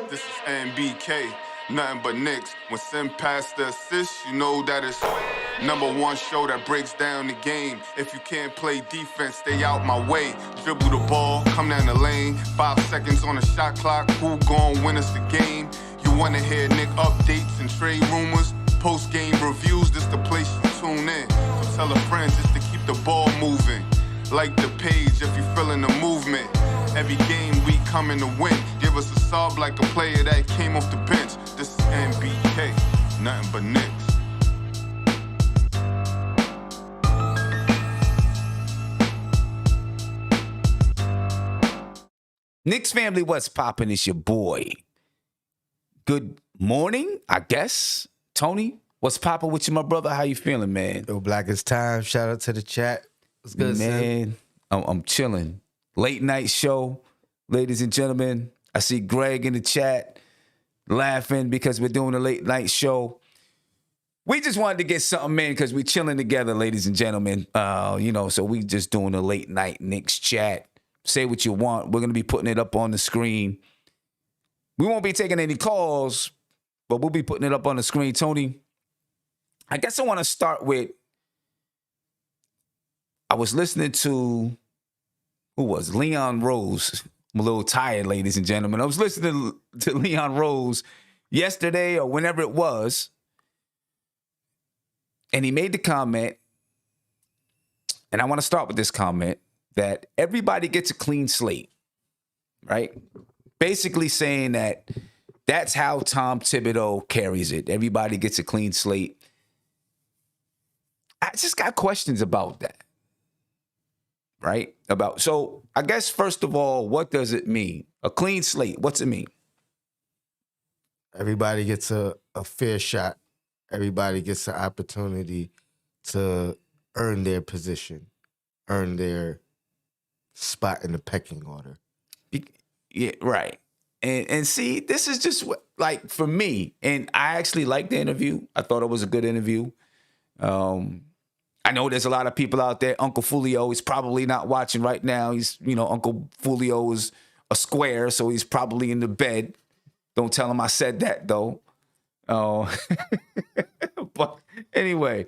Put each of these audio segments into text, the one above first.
This is NBK, nothing but Knicks. When Sim passed the assist, you know that it's #1 show that breaks down the game. If you can't play defense, stay out my way. Dribble the ball, come down the lane. 5 seconds on the shot clock, who gon' win us the game? You wanna hear Nick updates and trade rumors? Post-game reviews, this the place you tune in. So tell a friend just to keep the ball moving. Like the page if you feeling the movement. Every game we coming to win. Give us a sub like a player that came off the bench. This is NBK, nothing but Knicks. Knicks family, what's poppin'? It's your boy. Good morning, I guess. Tony, what's poppin' with you, my brother? How you feeling, man? Yo, Black is time. Shout out to the chat. What's good, man? I'm chilling. Late night show, ladies and gentlemen. I see Greg in the chat laughing because we're doing a late night show. We just wanted to get something in because we're chilling together, ladies and gentlemen. So we just doing a late night Knicks chat. Say what you want. We're going to be putting it up on the screen. We won't be taking any calls, but we'll be putting it up on the screen. Tony, I guess I want to start with, I was listening to, who was Leon Rose. I'm a little tired, ladies and gentlemen. I was listening to Leon Rose yesterday or whenever it was, and he made the comment, and I want to start with this comment, that everybody gets a clean slate, right? Basically saying that that's how Tom Thibodeau carries it. Everybody gets a clean slate. I just got questions about that, right? So I guess, first of all, what does it mean? A clean slate, what's it mean? Everybody gets a fair shot. Everybody gets an opportunity to earn their position, earn their spot in the pecking order. Yeah, right. And see, this is just like for me, and I actually liked the interview. I thought it was a good interview. I know there's a lot of people out there. Uncle Fulio is probably not watching right now. Uncle Fulio is a square, so he's probably in the bed. Don't tell him I said that, though. But anyway,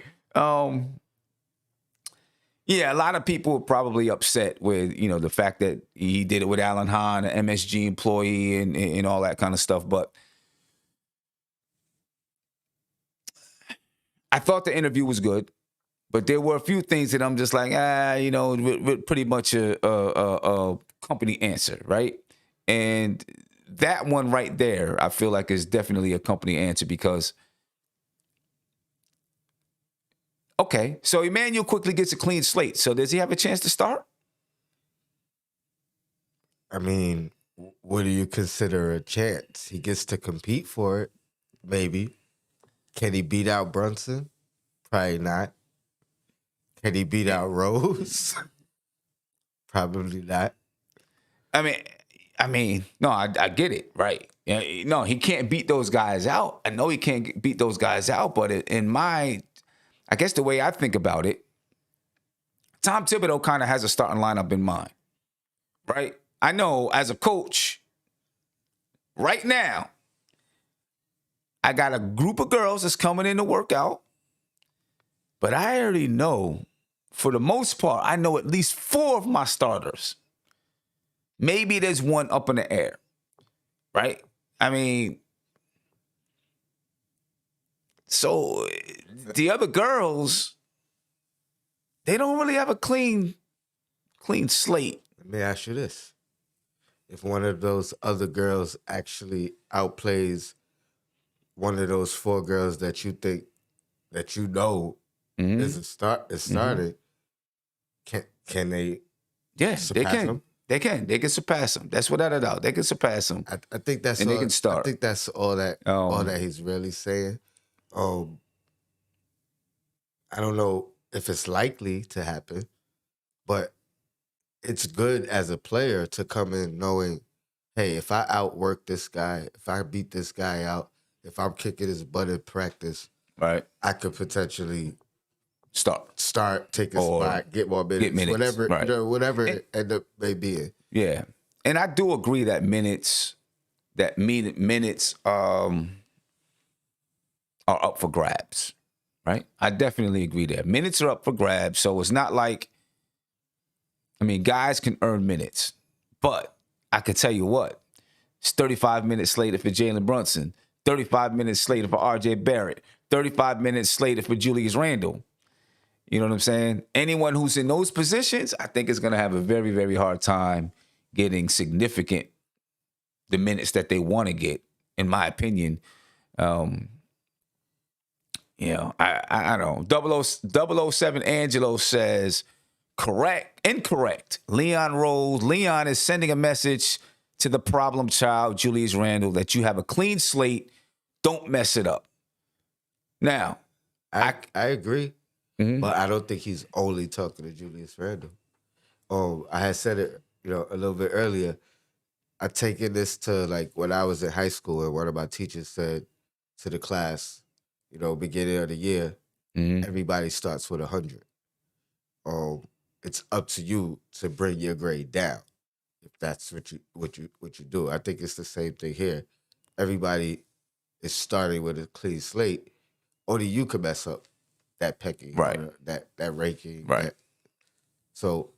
yeah, a lot of people are probably upset with, the fact that he did it with Alan Hahn, an MSG employee, and all that kind of stuff. But I thought the interview was good. But there were a few things that I'm just like, pretty much a company answer, right? And that one right there, I feel like is definitely a company answer because, okay, so Emmanuel quickly gets a clean slate. So does he have a chance to start? I mean, what do you consider a chance? He gets to compete for it, maybe. Can he beat out Brunson? Probably not. Can he beat out Rose? Probably not. I mean, no, I get it, right? No, he can't beat those guys out. I know he can't beat those guys out, but I guess the way I think about it, Tom Thibodeau kind of has a starting lineup in mind, right? I know as a coach, right now, I got a group of girls that's coming in to work out, but I already know, for the most part, I know at least 4 of my starters. Maybe there's one up in the air, right? I mean, so the other girls, they don't really have a clean slate. Let me ask you this. If one of those other girls actually outplays one of those 4 girls that you think, that you know is starting, can they surpass them? They can surpass them. That's without a doubt. They can surpass them. I think that's and all, they can start. I think that's all that he's really saying. I don't know if it's likely to happen, but it's good as a player to come in knowing, hey, if I outwork this guy, if I beat this guy out, if I'm kicking his butt in practice, right, I could potentially start, take a spot, get more minutes, whatever, right. Whatever it end up may be. Yeah, and I do agree that minutes that minutes are up for grabs, right? I definitely agree there. Minutes are up for grabs, so it's not like, I mean, guys can earn minutes, but I can tell you what, it's 35 minutes slated for Jalen Brunson, 35 minutes slated for R.J. Barrett, 35 minutes slated for Julius Randle. You know what I'm saying? Anyone who's in those positions, I think is going to have a very, very hard time getting the minutes that they want to get, in my opinion. I don't know. 007 Angelo says, incorrect. Leon is sending a message to the problem child, Julius Randle, that you have a clean slate. Don't mess it up. Now, I agree, mm-hmm. but I don't think he's only talking to Julius Randle. I had said it, a little bit earlier. I taken this to like when I was in high school, and one of my teachers said to the class, beginning of the year, Mm-hmm. everybody starts with 100. It's up to you to bring your grade down if that's what you do. I think it's the same thing here. Everybody is starting with a clean slate. Only you can mess up that pecking, right? That ranking, right? So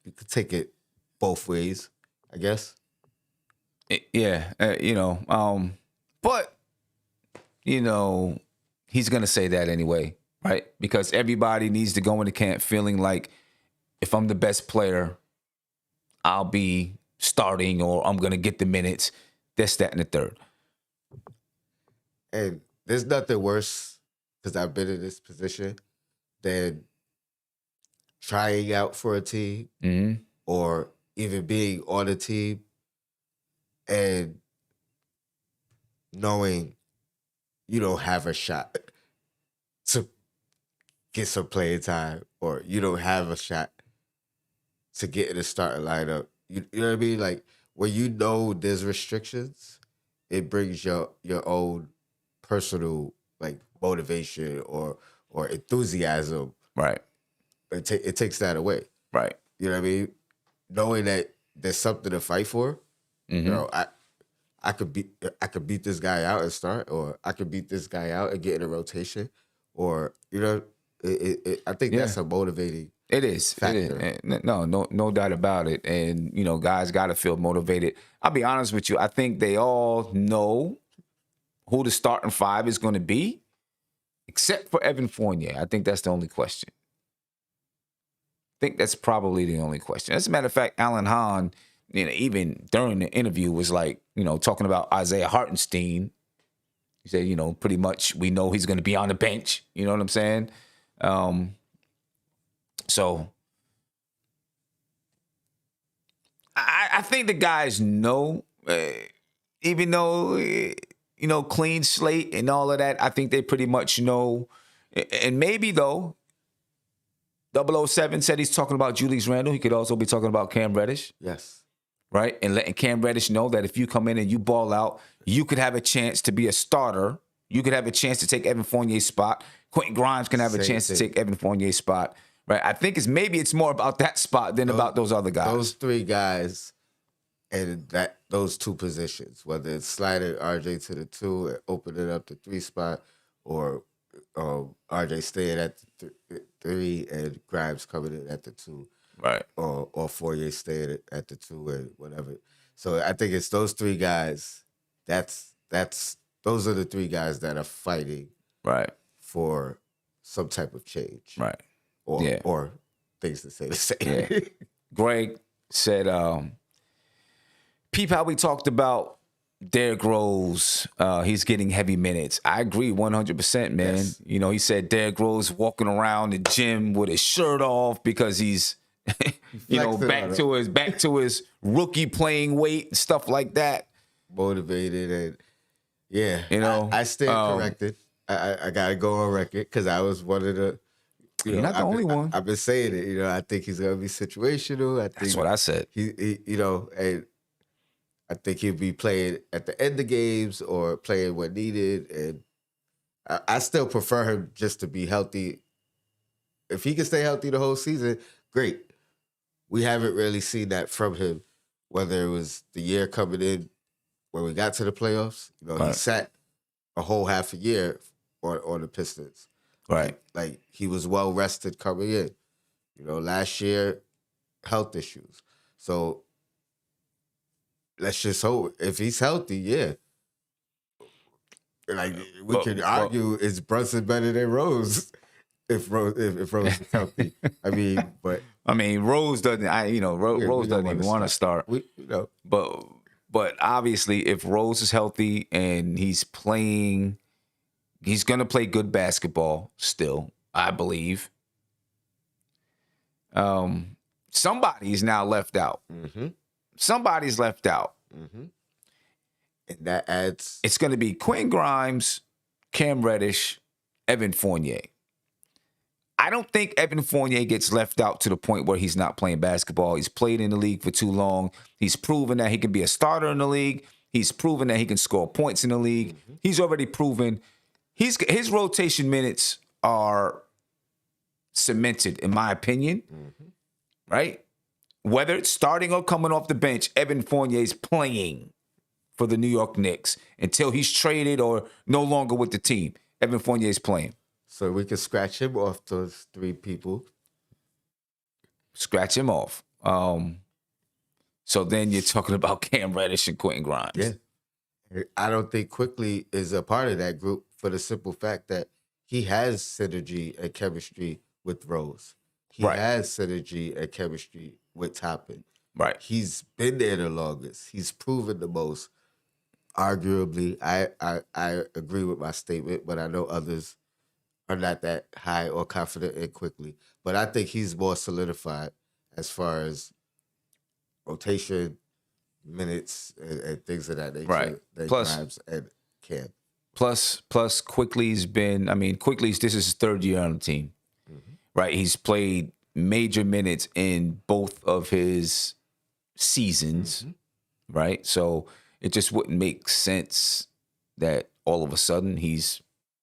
you could take it both ways, I guess. Yeah, but he's gonna say that anyway, right? Because everybody needs to go into camp feeling like, if I'm the best player, I'll be starting, or I'm gonna get the minutes. This, that, and the third. And there's nothing worse, because I've been in this position, than trying out for a team, mm-hmm. or even being on a team and knowing you don't have a shot to get some playing time, or you don't have a shot to get in the starting lineup. You know what I mean? Like, when you know there's restrictions, it brings your own personal like motivation or enthusiasm. Right. It takes that away. Right. You know what I mean? Knowing that there's something to fight for. Mm-hmm. I could beat this guy out and start, or I could beat this guy out and get in a rotation, or I think that's a motivating. It is factor. It is. No doubt about it. And guys got to feel motivated. I'll be honest with you. I think they all know who the starting five is going to be, except for Evan Fournier. I think that's the only question. I think that's probably the only question. As a matter of fact, Alan Hahn, even during the interview, was like, talking about Isaiah Hartenstein. He said, pretty much we know he's going to be on the bench. You know what I'm saying? So I think the guys know, even though, clean slate and all of that, I think they pretty much know. And maybe, though, 007 said he's talking about Julius Randle. He could also be talking about Cam Reddish. Yes. Right? And letting Cam Reddish know that if you come in and you ball out, you could have a chance to be a starter. You could have a chance to take Evan Fournier's spot. Quentin Grimes can have a chance to take Evan Fournier's spot. Right? I think it's more about that spot than about those other guys. Those three guys and those two positions, whether it's sliding RJ to the 2 and opening up the 3 spot, or RJ staying at the 3 and Grimes coming in at the 2. Right. Or Fourier staying at the 2 and whatever. So I think it's those three guys. Those are the three guys that are fighting, right, for some type of change, right, or things to say the same. Yeah. Greg said, "Peep how we talked about Derrick Rose. He's getting heavy minutes. I agree 100%, man. Yes. He said Derrick Rose walking around the gym with his shirt off because he's." back to his rookie playing weight and stuff like that. Motivated and I stand corrected. I gotta go on record because I was one of the. You're not the only one. I've been saying it. I think he's gonna be situational. That's what I said. He and I think he'll be playing at the end of games or playing when needed. And I still prefer him just to be healthy. If he can stay healthy the whole season, great. We haven't really seen that from him, whether it was the year coming in when we got to the playoffs, he Right. sat a whole half a year on the Pistons. Right. Like he was well rested coming in. Last year, health issues. So let's just hope if he's healthy, yeah. Like we could argue, is Brunson better than Rose? If Rose is healthy, but Rose doesn't. Rose doesn't even want to start. But obviously, if Rose is healthy and he's playing, he's gonna play good basketball still, I believe. Somebody's now left out. Mm-hmm. Somebody's left out. Mm-hmm. And that adds. It's going to be Quentin Grimes, Cam Reddish, Evan Fournier. I don't think Evan Fournier gets left out to the point where he's not playing basketball. He's played in the league for too long. He's proven that he can be a starter in the league. He's proven that he can score points in the league. Mm-hmm. He's already proven his rotation minutes are cemented, in my opinion. Mm-hmm. Right? Whether it's starting or coming off the bench, Evan Fournier is playing for the New York Knicks until he's traded or no longer with the team. Evan Fournier is playing. So we can scratch him off those three people. Scratch him off. So then you're talking about Cam Reddish and Quentin Grimes. Yeah. I don't think Quickly is a part of that group for the simple fact that he has synergy and chemistry with Rose. He has synergy and chemistry with Toppin. Right. He's been there the longest. He's proven the most. Arguably, I agree with my statement, but I know others are not that high or confident in Quickly. But I think he's more solidified as far as rotation, minutes, and things of that nature. Right. That Plus, Grimes and Cam. Plus, Quickly's been, Quickly's, this is his third year on the team. Mm-hmm. Right. He's played major minutes in both of his seasons. Mm-hmm. Right. So it just wouldn't make sense that all of a sudden he's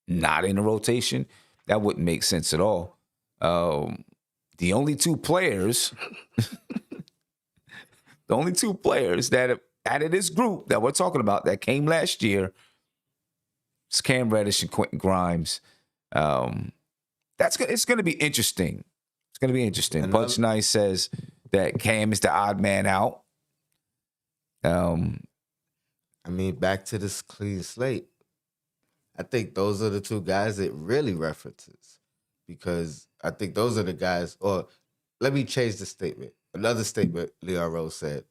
not in a rotation. That wouldn't make sense at all. The only two players, that have added this group that we're talking about that came last year is Cam Reddish and Quentin Grimes. It's going to be interesting. It's going to be interesting. Butch Nice says that Cam is the odd man out. Back to this clean slate. I think those are the two guys it really references, because I think those are the guys, or let me change the statement. Another statement Leon Rose said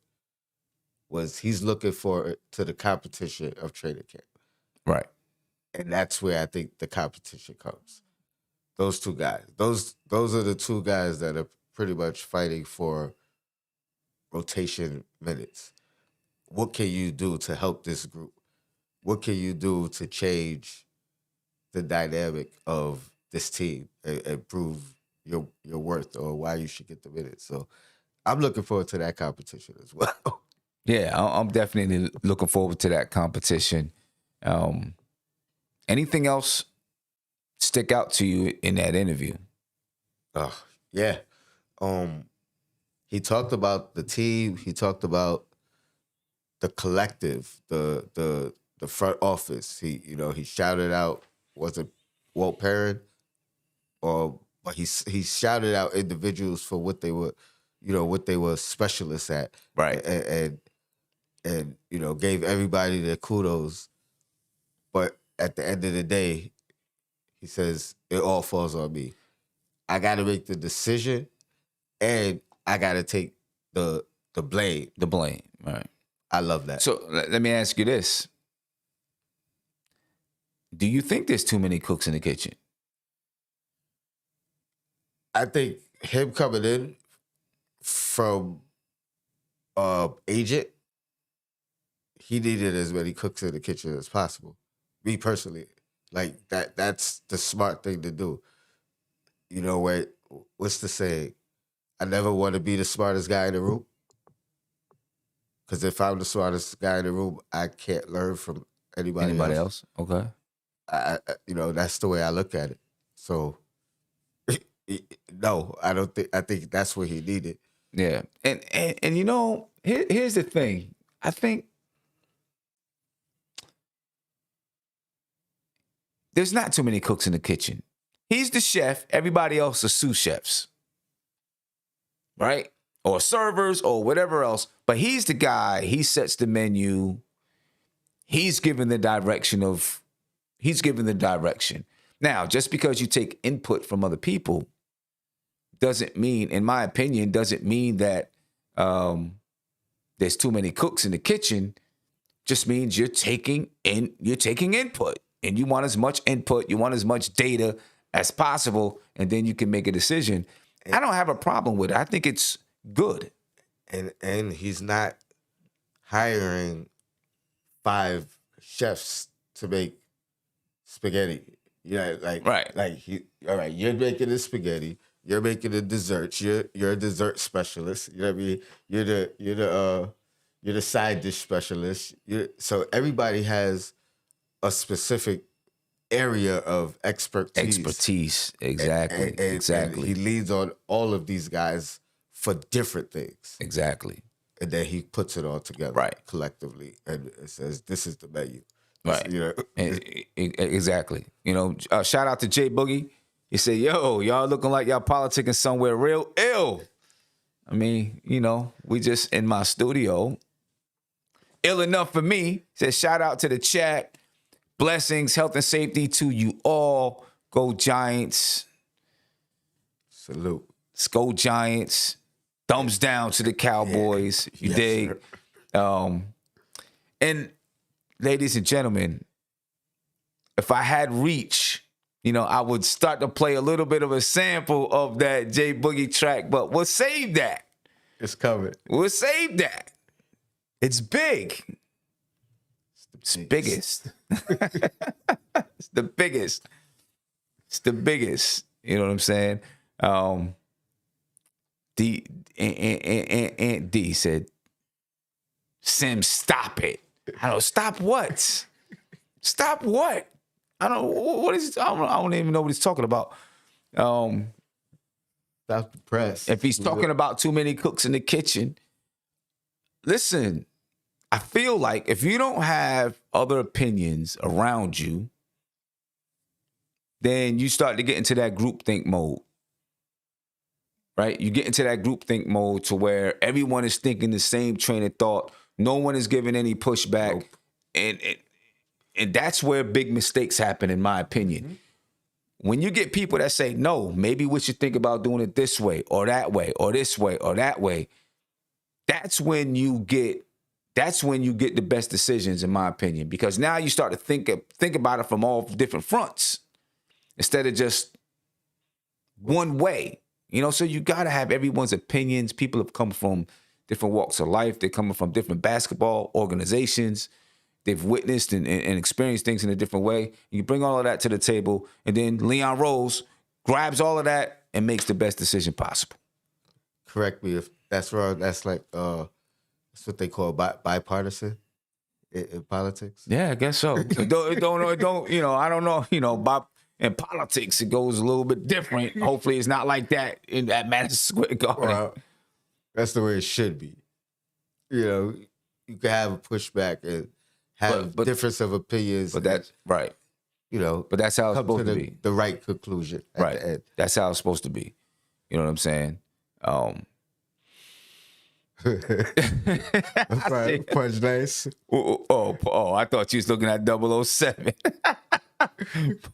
was he's looking forward to the competition of training camp. Right. And that's where I think the competition comes. Those two guys. Those are the two guys that are pretty much fighting for rotation minutes. What can you do to help this group? What can you do to change the dynamic of this team and prove your worth or why you should get the minutes? So I'm looking forward to that competition as well. Yeah, I'm definitely looking forward to that competition. Anything else stick out to you in that interview? Yeah. He talked about the team. He talked about the collective, the front office. He shouted out, was it Walt Perrin? But he shouted out individuals for what they were specialists at. Right. And gave everybody their kudos. But at the end of the day, he says, it all falls on me. I got to make the decision, and I got to take the blame. The blame, right. I love that. So let me ask you this. Do you think there's too many cooks in the kitchen? I think him coming in from agent, he needed as many cooks in the kitchen as possible. Me personally. Like that's the smart thing to do. What's the saying? I never want to be the smartest guy in the room. Because if I'm the smartest guy in the room, I can't learn from anybody else. Okay. That's the way I look at it. So, no, I don't think. I think that's what he needed. Yeah, and here's the thing. I think there's not too many cooks in the kitchen. He's the chef. Everybody else are sous chefs, right? Or servers or whatever else. But he's the guy. He sets the menu. He's given the direction. Now, just because you take input from other people doesn't mean, in my opinion, that there's too many cooks in the kitchen. Just means you're taking input, and you want as much input, you want as much data as possible, and then you can make a decision. I don't have a problem with it. I think it's good. And he's not hiring 5 chefs to make spaghetti. Right. All right, you're making the spaghetti, you're making the desserts, you're a dessert specialist. You know what I mean? You're the side dish specialist. So everybody has a specific area of expertise. Exactly. Exactly. And he leads on all of these guys for different things. Exactly. And then he puts it all together collectively and it says, this is the menu. Right. Exactly. Shout out to Jay Boogie. He said, yo, y'all looking like y'all politicking somewhere real ill. I mean, we just in my studio. Ill enough for me. He said, shout out to the chat. Blessings, health and safety to you all. Go Giants. Salute. Let's go Giants. Thumbs down to the Cowboys. Yeah. You dig? Sir. And ladies and gentlemen, if I had reach, I would start to play a little bit of a sample of that J Boogie track, but we'll save that. It's covered. We'll save that. It's big. It's biggest. It's the biggest. It's the biggest. You know what I'm saying? D said, Sim, stop it. I don't stop what? Stop what? I don't even know what he's talking about. Stop the press. If he's talking about too many cooks in the kitchen, listen, I feel like if you don't have other opinions around you, then you start to get into that groupthink mode. Right? You get into that groupthink mode to where everyone is thinking the same train of thought. No one is giving any pushback. Nope. And that's where big mistakes happen, in my opinion. Mm-hmm. When you get people that say, no, maybe we should think about doing it this way or that way or this way or that way, that's when you get the best decisions, in my opinion, because now you start to think about it from all different fronts instead of just one way. So you got to have everyone's opinions. People have come from different walks of life. They're coming from different basketball organizations. They've witnessed and experienced things in a different way. You bring all of that to the table, and then Leon Rose grabs all of that and makes the best decision possible. Correct me if that's wrong. That's like that's what they call bipartisan in politics. Yeah, I guess so. I don't know. In politics, it goes a little bit different. Hopefully, it's not like that at Madison Square Garden. Well, that's the way it should be. You can have a pushback and have difference of opinions. But that's right. But that's how it's supposed to be. The right conclusion at the end. That's how it's supposed to be. You know what I'm saying? Punch nice. Oh, I thought you was looking at 007.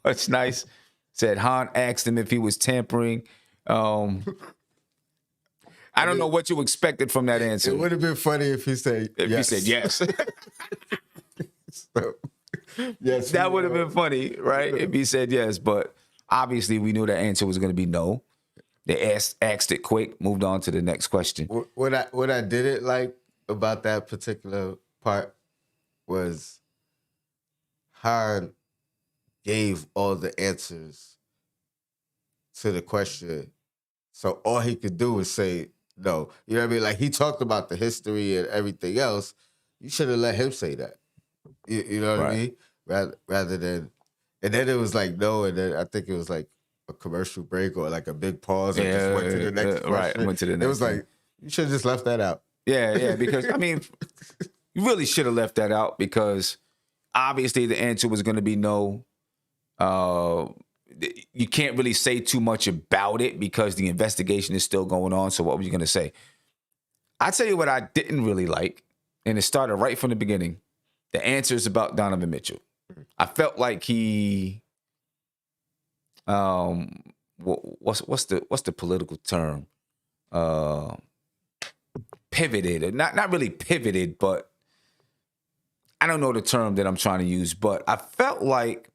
Punch nice. Said Han asked him if he was tampering. I don't know what you expected from that answer. It would have been funny if he said yes. He said yes. So, yes, that would have been funny, right? If he said yes, but obviously we knew the answer was going to be no. They asked it quick, moved on to the next question. What I didn't like about that particular part was Han gave all the answers to the question. So all he could do was say no. You know what I mean? Like, he talked about the history and everything else. You should have let him say that. You know what I mean? Rather than, and then it was like no, and then I think it was like a commercial break or like a big pause. And just went to the next question. Right, went to the next. It was like, you should have just left that out. Yeah, because I mean, you really should have left that out because obviously the answer was going to be no. You can't really say too much about it because the investigation is still going on. So what were you going to say? I tell you what I didn't really like, and it started right from the beginning. The answers about Donovan Mitchell. I felt like he, what's the political term? Pivoted, not really pivoted, but I don't know the term that I'm trying to use. But I felt like,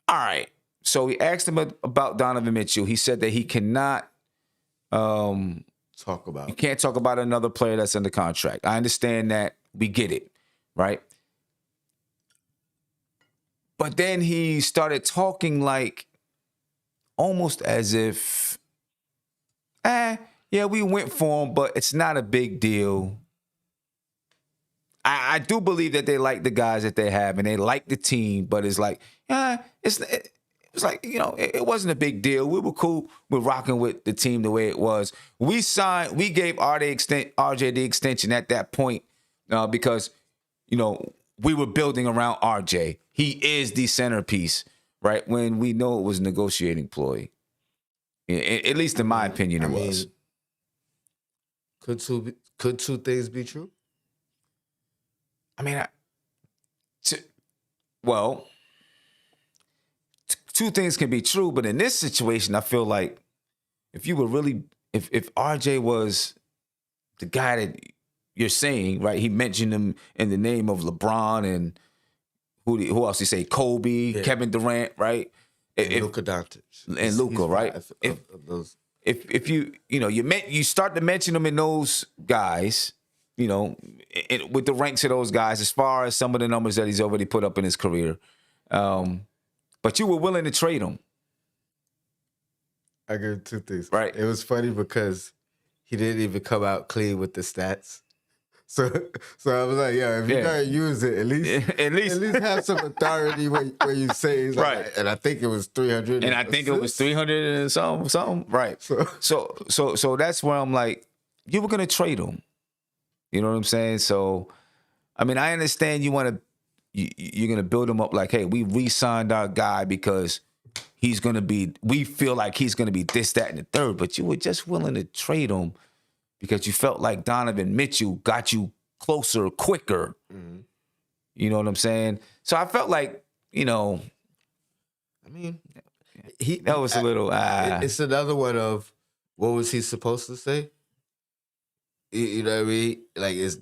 all right. So we asked him about Donovan Mitchell. He said that he cannot talk about. You can't talk about another player that's under contract. I understand that. We get it, right? But then he started talking like almost as if, yeah, we went for him, but it's not a big deal. I do believe that they like the guys that they have and they like the team, but it's like, it's like, it wasn't a big deal. We were cool with rocking with the team the way it was. We gave RJ the extension at that point because, we were building around RJ. He is the centerpiece, right? When we know it was a negotiating ploy. At least in my opinion, it was. Could two things be true? I mean, two things can be true, but in this situation, I feel like if RJ was the guy that you're saying, right? He mentioned him in the name of LeBron and who else? He say Kobe, Kevin Durant, right? Luka Doncic and Luka, right? If you start to mention them in those guys, with the ranks of those guys, as far as some of the numbers that he's already put up in his career, but you were willing to trade him. I agree with two things. Right. It was funny because he didn't even come out clean with the stats. So I was like, if you're going to use it, at least have some authority where you say, right. And I think it was 300. And I think it was 300 and something. Right. So that's where I'm like, you were going to trade him. You know what I'm saying? So, I mean, I understand you're going to build him up like, hey, we re-signed our guy because we feel like he's going to be this, that, and the third. But you were just willing to trade him because you felt like Donovan Mitchell got you closer quicker. Mm-hmm. You know what I'm saying? So I felt like, that was a little... It's another one of, what was he supposed to say? You know what I mean? Like, it's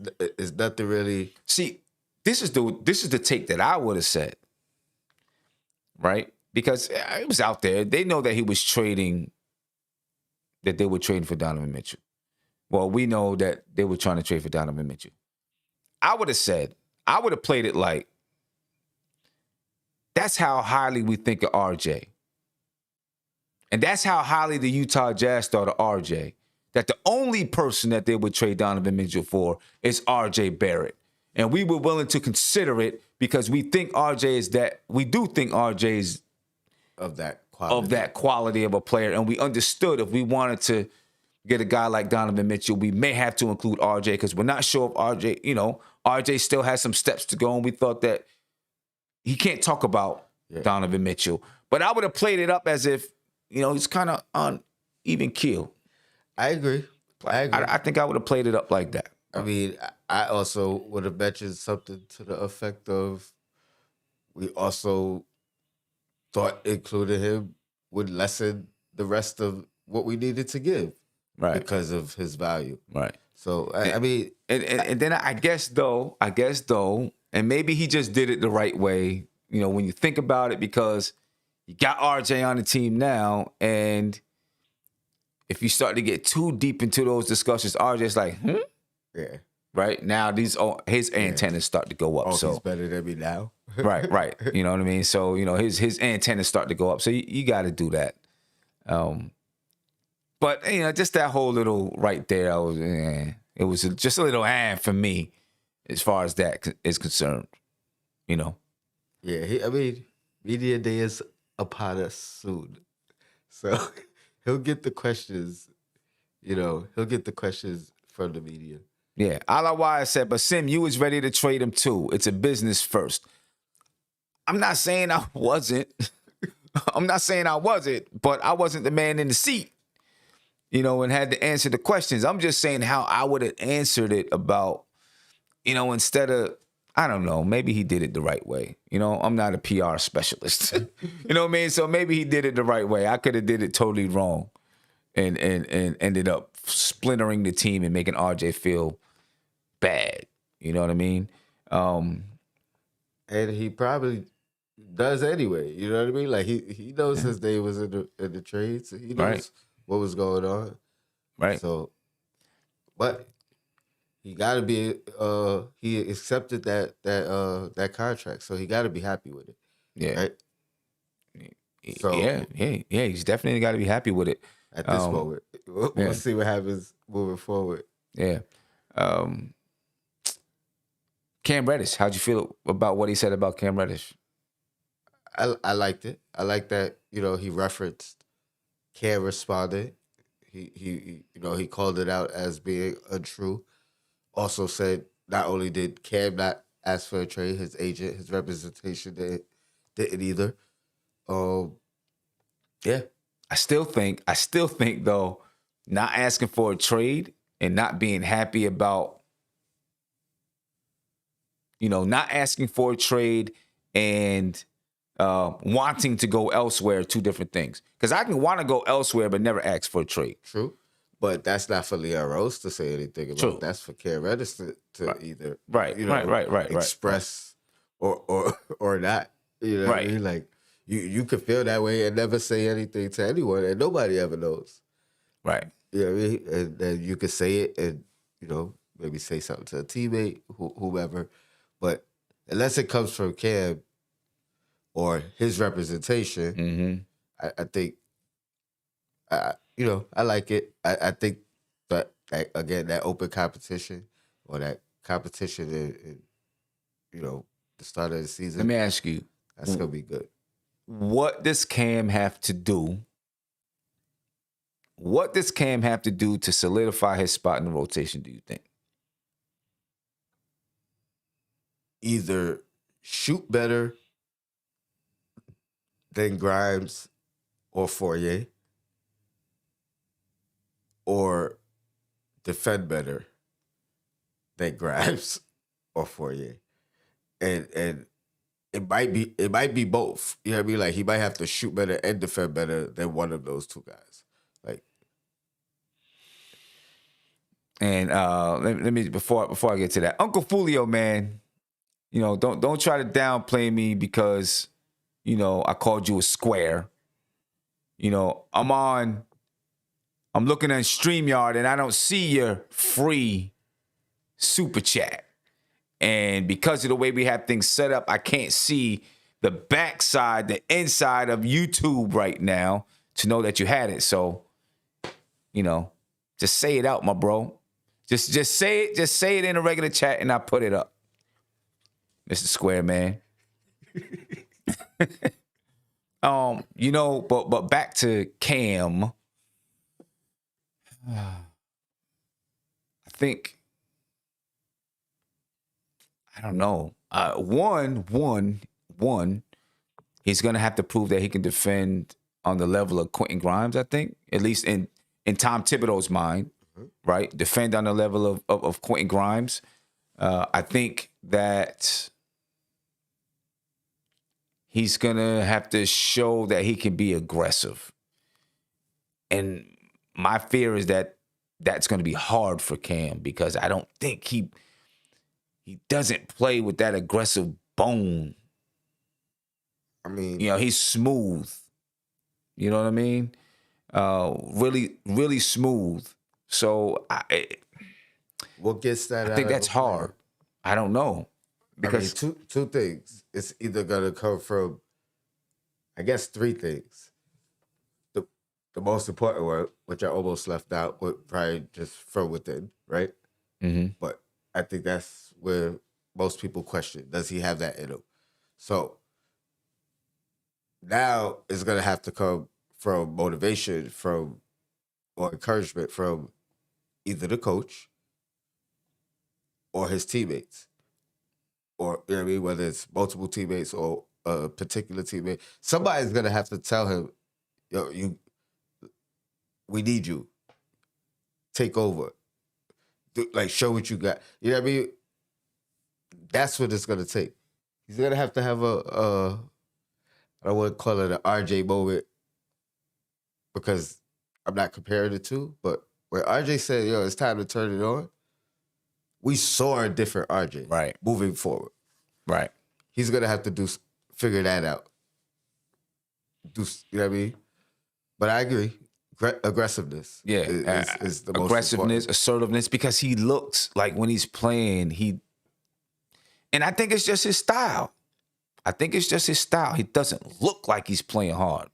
nothing really... See, this is the take that I would have said, right? Because it was out there. They know that they were trading for Donovan Mitchell. Well, we know that they were trying to trade for Donovan Mitchell. I would have played it like, that's how highly we think of RJ. And that's how highly the Utah Jazz thought of RJ. That the only person that they would trade Donovan Mitchell for is RJ Barrett. And we were willing to consider it because we do think RJ is of that quality of a player. And we understood if we wanted to get a guy like Donovan Mitchell, we may have to include RJ because we're not sure if RJ still has some steps to go. And we thought that he can't talk about Donovan Mitchell. But I would have played it up as if, he's kind of on even keel. I agree. I think I would have played it up like that. I mean, I also would have mentioned something to the effect of, we also thought including him would lessen the rest of what we needed to give. Right. Because of his value. Right. So, I mean... And then I guess though, and maybe he just did it the right way, when you think about it, because you got RJ on the team now, and if you start to get too deep into those discussions, RJ's like, Yeah. Right? Now his antennas start to go up. Oh, so he's better than me now? right. You know what I mean? So, his antennas start to go up. So you got to do that. But, just that whole little right there, it was just a little for me as far as that is concerned, Yeah, media day is upon us soon. So he'll get the questions, he'll get the questions from the media. Yeah, Ala Wire said, but Sim, you was ready to trade him too. It's a business first. I'm not saying I wasn't. I'm not saying I wasn't, but I wasn't the man in the seat, and had to answer the questions. I'm just saying how I would have answered it about, instead of, I don't know, maybe he did it the right way. I'm not a PR specialist. You know what I mean? So maybe he did it the right way. I could have did it totally wrong and ended up splintering the team and making RJ feel bad. You know what I mean? And he probably does anyway. You know what I mean? Like he knows his name was in the trade, so he knows Right. what was going on. Right. So, but he got to be. He accepted that contract, so he got to be happy with it. Yeah. Right. So yeah. He's definitely got to be happy with it. at this moment, we'll see what happens moving forward. Yeah. Cam Reddish, how'd you feel about what he said about Cam Reddish? I liked it. I like that. He referenced Cam responded. He called it out as being untrue. Also said not only did Cam not ask for a trade, his agent, his representation didn't either. Yeah. I still think though, not asking for a trade and not being happy about, not asking for a trade and wanting to go elsewhere are two different things. Because I can want to go elsewhere but never ask for a trade. True. But that's not for Leon Rose to say anything about. True. That's for Cam Reddish to either Right. express or not. You know what I mean? Like you could feel that way and never say anything to anyone, and nobody ever knows. Right. You know what I mean? And then you could say it and, maybe say something to a teammate, whomever. But unless it comes from Cam or his representation, I think, I like it. I think that, again, that open competition or that competition in the start of the season. Let me ask you. That's going to be good. What does Cam have to do? What does Cam have to do to solidify his spot in the rotation, do you think? Either shoot better than Grimes or Fournier, or defend better than Grimes or Fournier. And it might be both. You know what I mean? Like he might have to shoot better and defend better than one of those two guys. Like, and let me before I get to that, Uncle Fulio, man, don't try to downplay me because I called you a square. I'm looking at StreamYard and I don't see your free super chat. And because of the way we have things set up, I can't see the backside, the inside of YouTube right now to know that you had it. So, just say it out, my bro. Just say it. Just say it in a regular chat and I put it up. Mr. Square Man. But back to Cam. I think, I don't know. One, he's gonna have to prove that he can defend on the level of Quentin Grimes. I think, at least in Tom Thibodeau's mind, right? Defend on the level of Quentin Grimes. I think that he's gonna have to show that he can be aggressive, and my fear is that that's going to be hard for Cam because I don't think he doesn't play with that aggressive bone. I mean, he's smooth. You know what I mean? Really, really smooth. So what gets that? I think that's hard. I don't know because two things. It's either going to come from, I guess, three things. The most important one, which I almost left out, would probably just from within, right? Mm-hmm. But I think that's where most people question, does he have that in him? So now it's going to have to come from motivation or encouragement from either the coach or his teammates. Or, whether it's multiple teammates or a particular teammate. Somebody's gonna have to tell him, yo, we need you. Take over. Show what you got. You know what I mean? That's what it's gonna take. He's gonna have to have I don't want to call it an RJ moment because I'm not comparing the two, but when RJ said, yo, it's time to turn it on, we saw a different RJ Right. moving forward. Right. He's gonna have to figure that out. You know what I mean? But I agree. Aggressiveness. Yeah. Is the most aggressiveness, important. assertiveness, because he looks like when he's playing, and I think it's just his style. He doesn't look like he's playing hard.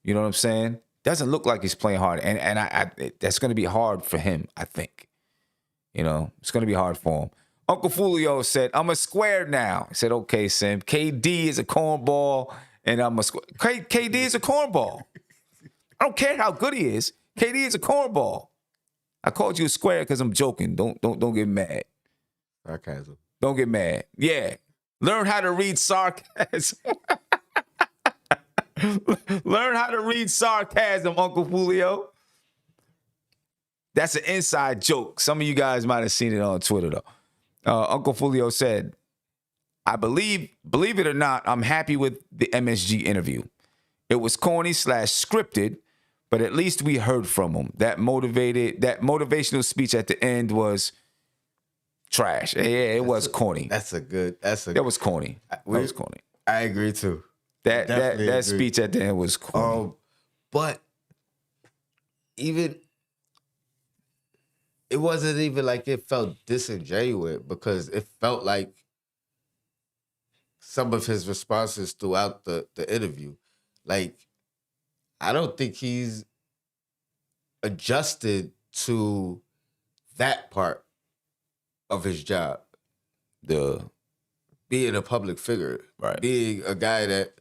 You know what I'm saying? Doesn't look like he's playing hard. And that's going to be hard for him, I think. You know, it's going to be hard for him. Uncle Fulio said, I'm a square now. I said, okay, Sim. KD is a cornball, and I'm a square. KD is a cornball. I don't care how good he is. KD is a cornball. I called you a square because I'm joking. Don't get mad. Sarcasm. Don't get mad. Yeah. Learn how to read sarcasm. Learn how to read sarcasm, Uncle Julio. That's an inside joke. Some of you guys might have seen it on Twitter, though. Uncle Julio said, I believe it or not, I'm happy with the MSG interview. It was corny / scripted, but at least we heard from him. That motivational speech at the end was trash. Yeah, it was corny. That was corny. That was corny. I agree too. That speech at the end was corny. But even it wasn't even like it felt disingenuous because it felt like some of his responses throughout the interview. Like, I don't think he's adjusted to that part of his job. Being a public figure. Right. Being a guy that,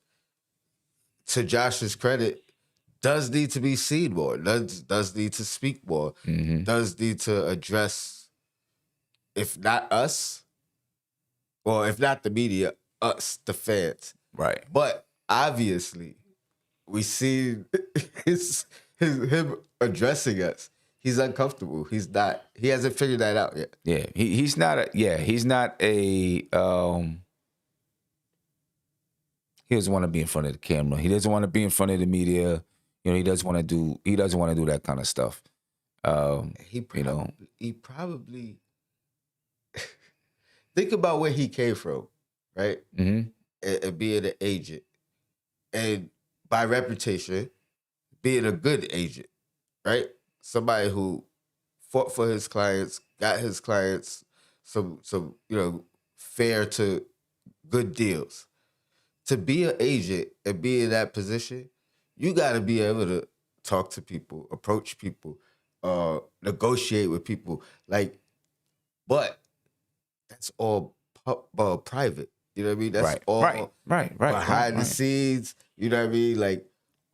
to Josh's credit, does need to be seen more, does need to speak more, does need to address, if not us, or if not the media, us, the fans. Right. But obviously, we see him addressing us. He's uncomfortable. He hasn't figured that out yet. Yeah, he's not a he doesn't want to be in front of the camera. He doesn't want to be in front of the media. You know, he doesn't want to do that kind of stuff. He probably think about where he came from, right? Mm-hmm. And being an agent. And by reputation, being a good agent, right? Somebody who fought for his clients, got his clients some fair to good deals. To be an agent and be in that position, you got to be able to talk to people, approach people, negotiate with people. But that's all private. You know what I mean? That's all right. behind the scenes. You know what I mean?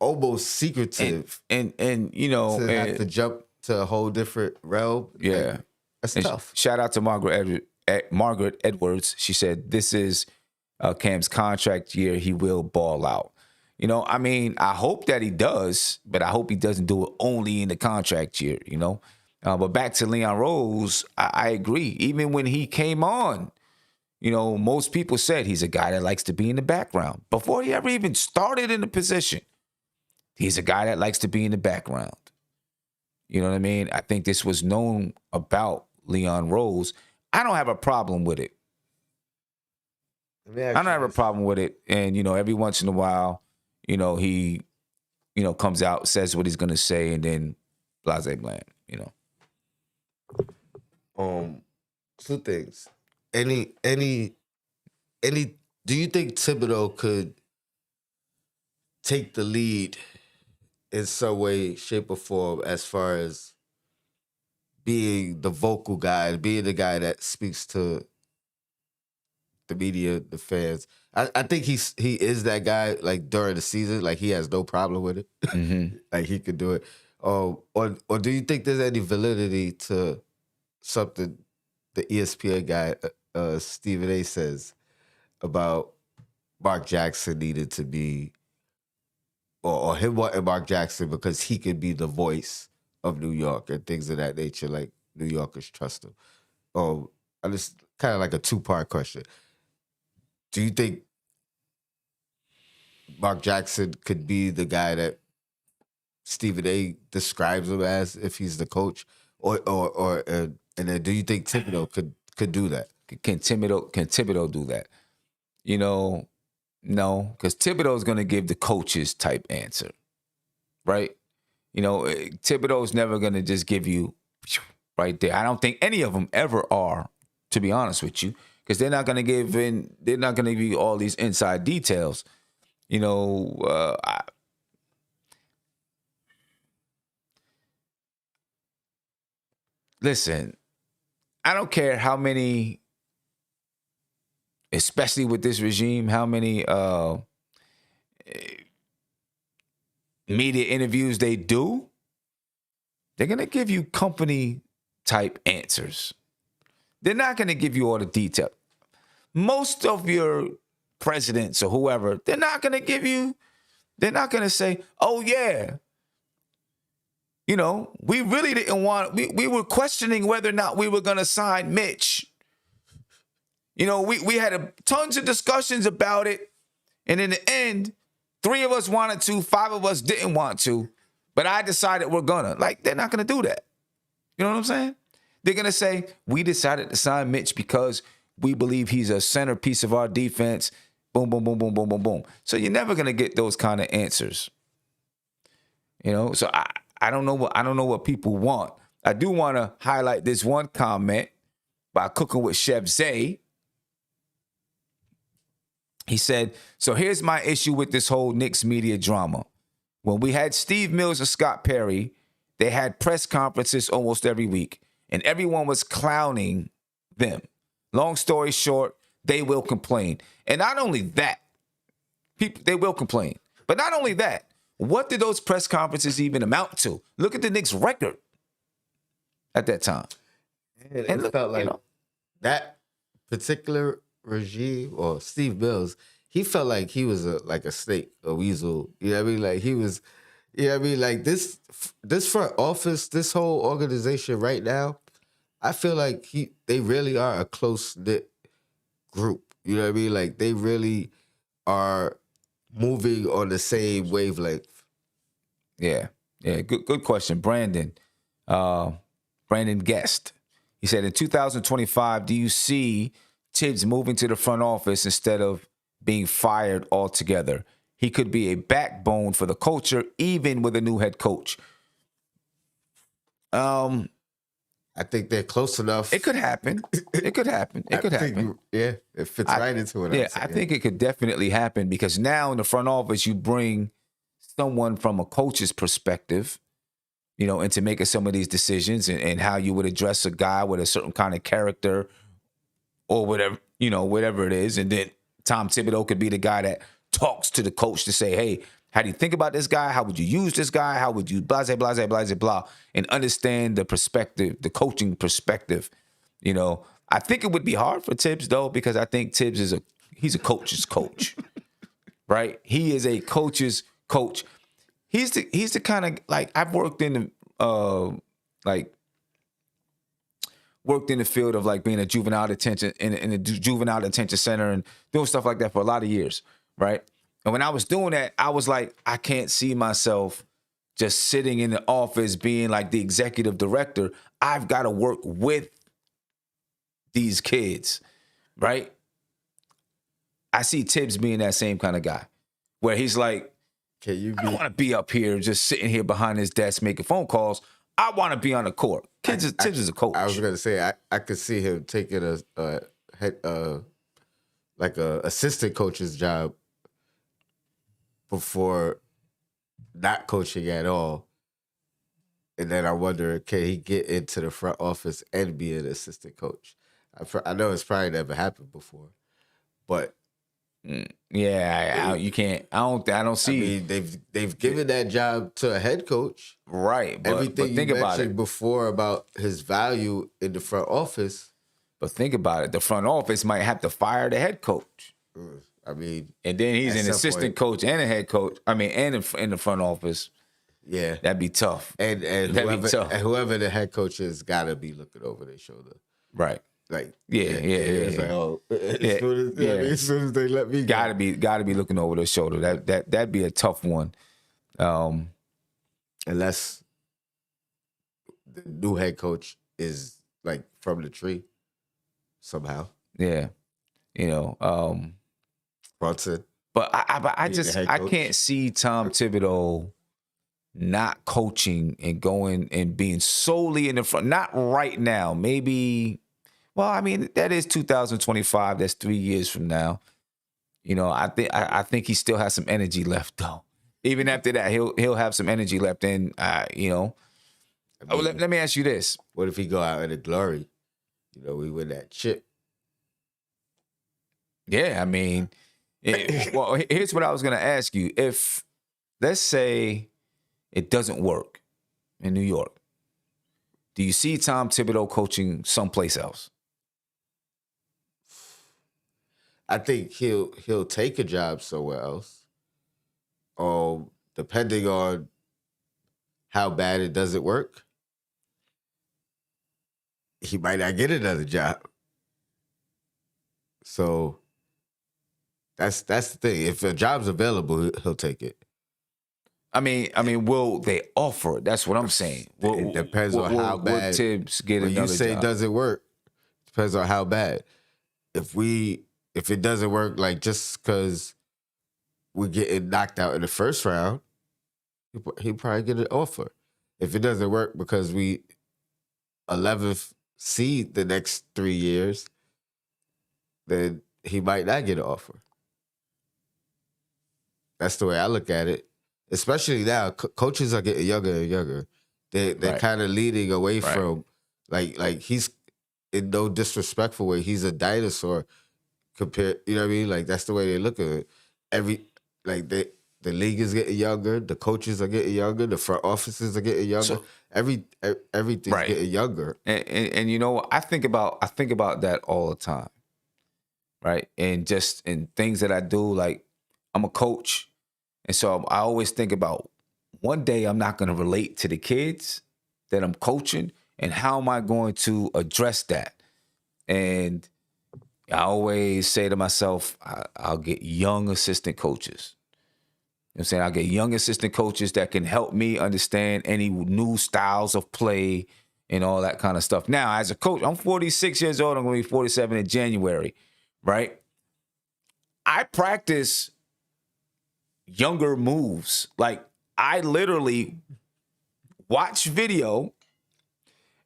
Almost secretive. And you know, have to jump to a whole different realm. Yeah, that's tough. Shout out to Margaret Edwards. She said, "This is Cam's contract year. He will ball out." You know, I mean, I hope that he does, but I hope he doesn't do it only in the contract year. You know, but back to Leon Rose, I agree. Even when he came on, you know, most people said he's a guy that likes to be in the background before he ever even started in the position. He's a guy that likes to be in the background. You know what I mean? I think this was known about Leon Rose. I don't have a problem with it. I don't have a problem with it. And, you know, every once in a while, you know, he, you know, comes out, says what he's going to say, and then blase bland, you know. Two things. Do you think Thibodeau could take the lead in some way, shape, or form as far as being the vocal guy, being the guy that speaks to the media, the fans? I think he is that guy, during the season, he has no problem with it. Mm-hmm. He could do it. Or do you think there's any validity to something the ESPN guy, Stephen A, says about Mark Jackson needed to be, or him wanting Mark Jackson because he could be the voice of New York and things of that nature, like New Yorkers trust him. I just kind of like a 2-part question. Do you think Mark Jackson could be the guy that Stephen A. describes him as if he's the coach, and then do you think Thibodeau could do that? Can Thibodeau do that? No, because Thibodeau is going to give the coaches type answer, right? Thibodeau's never going to just give you right there. I don't think any of them ever are, to be honest with you, because they're not going to give you all these inside details. Listen, I don't care how many, especially with this regime, how many media interviews they do. They're going to give you company type answers. They're not going to give you all the detail. Most of your presidents or whoever, they're not going to say, oh yeah, we really didn't we were questioning whether or not we were going to sign Mitch. We had tons of discussions about it. And in the end, 3 of us wanted to, 5 of us didn't want to. But I decided we're gonna. They're not going to do that. You know what I'm saying? They're going to say, we decided to sign Mitch because we believe he's a centerpiece of our defense. Boom, boom, boom, boom, boom, boom, boom. So you're never going to get those kind of answers. So I don't know what people want. I do want to highlight this one comment by Cooking with Chef Zay. He said, so here's my issue with this whole Knicks media drama. When we had Steve Mills and Scott Perry, they had press conferences almost every week, and everyone was clowning them. Long story short, they will complain. And not only that, they will complain. But not only that, what did those press conferences even amount to? Look at the Knicks record at that time. And it felt like that particular regime, or Steve Mills, he felt like he was like a snake, a weasel. You know what I mean? Like he was, like this front office, this whole organization right now, I feel like they really are a close-knit group. You know what I mean? Like they really are moving on the same wavelength. Yeah. Good question, Brandon. Brandon Guest. He said, in 2025, do you see Tibbs moving to the front office instead of being fired altogether? He could be a backbone for the culture, even with a new head coach. I think they're close enough. It could happen. It could happen. It fits right into it. Yeah, I think it could definitely happen because now in the front office, you bring someone from a coach's perspective, into making some of these decisions and how you would address a guy with a certain kind of character or whatever, whatever it is. And then Tom Thibodeau could be the guy that talks to the coach to say, hey, how do you think about this guy? How would you use this guy? How would you blah, blah, blah, blah, blah, and understand the perspective, the coaching perspective. I think it would be hard for Tibbs though, because I think Tibbs he's a coach's coach, right? He is a coach's coach. He's the kind of, like, I've worked in the field of like being a juvenile detention in a juvenile detention center and doing stuff like that for a lot of years, right? And when I was doing that, I was like, I can't see myself just sitting in the office being like the executive director. I've got to work with these kids, right? I see Tibbs being that same kind of guy where he's like, I don't want to be up here just sitting here behind his desk making phone calls. I want to be on the court. Tibbs is a coach. I was going to say, I could see him taking a assistant coach's job before not coaching at all. And then I wonder, can he get into the front office and be an assistant coach? I know it's probably never happened before, but you can't. I don't see. I mean, they've given that job to a head coach, right? But everything think you about mentioned it before about his value in the front office. But think about it. The front office might have to fire the head coach. I mean, And then he's at an some assistant point, coach and a head coach. I mean, and in the front office. yeah. That'd be tough. And That'd be tough. whoever the head coach is gotta be looking over their shoulder. Right. Like Yeah. Like, oh, Yeah, as soon as they let me go. Gotta be looking over their shoulder. That'd be a tough one. Unless the new head coach is like from the tree Yeah. somehow. Brunson. But I the just head I coach. can't see Tom Thibodeau not coaching and going and being solely in the front. Not right now. Maybe. Well, I mean, that is 2025. That's 3 years from now. I think he still has some energy left though. Even after that, he'll have some energy left. And let me ask you this: What if he go out in the glory? We win that chip. Yeah, I mean, well, here's what I was gonna ask you: if let's say it doesn't work in New York, do you see Tom Thibodeau coaching someplace else? I think he'll take a job somewhere else. Depending on how bad it doesn't work, he might not get another job. So that's the thing. If a job's available, he'll take it. I mean, will they offer it? That's what I'm saying. It depends on how bad. Will Tibbs get When another you say job? it doesn't work, depends on how bad. If it doesn't work, like just because we're getting knocked out in the first round, he'll probably get an offer. If it doesn't work because we 11th seed the next 3 years, then he might not get an offer. That's the way I look at it. Especially now, coaches are getting younger and younger. They're Right. kind of leading away Right. from, like he's, in no disrespectful way, he's a dinosaur compared, you know what I mean? Like, that's the way they look at it. The league is getting younger, the coaches are getting younger, the front offices are getting younger. So- Everything's Right. getting younger. And I think about that all the time, right? And just in things that I do, like I'm a coach, and so I always think about one day I'm not going to relate to the kids that I'm coaching, and how am I going to address that? And I always say to myself, I'll get young assistant coaches. You know what I'm saying? I'll get young assistant coaches that can help me understand any new styles of play and all that kind of stuff. Now, as a coach, I'm 46 years old. I'm going to be 47 in January, right? I practice younger moves. Like, I literally watch video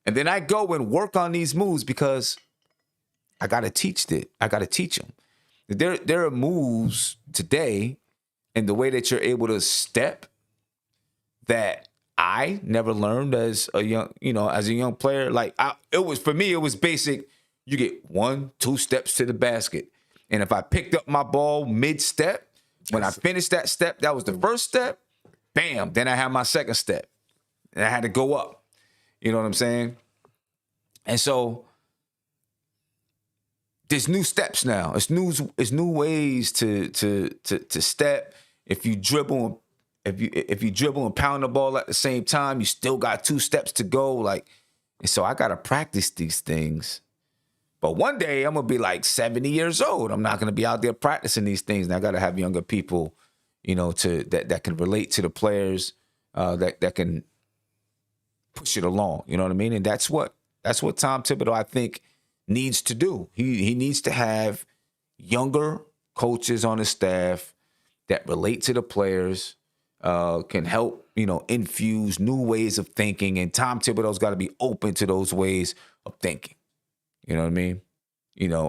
and then I go and work on these moves because I got to teach it. I got to teach them. There are moves today and the way that you're able to step that I never learned as a young player. Like it was basic. You get 1-2 steps to the basket. And if I picked up my ball mid-step, when I finished that step, that was the first step, bam, then I had my second step. And I had to go up. You know what I'm saying? And so there's new steps now. It's new ways to step. If you dribble and pound the ball at the same time, you still got 2 steps to go. Like, and so I gotta practice these things. But one day I'm gonna be like 70 years old. I'm not gonna be out there practicing these things. And I gotta have younger people, that can relate to the players, that can push it along. You know what I mean? And that's what Tom Thibodeau, I think, needs to do. He needs to have younger coaches on his staff that relate to the players, can help, infuse new ways of thinking. And Tom Thibodeau's got to be open to those ways of thinking. You know what I mean?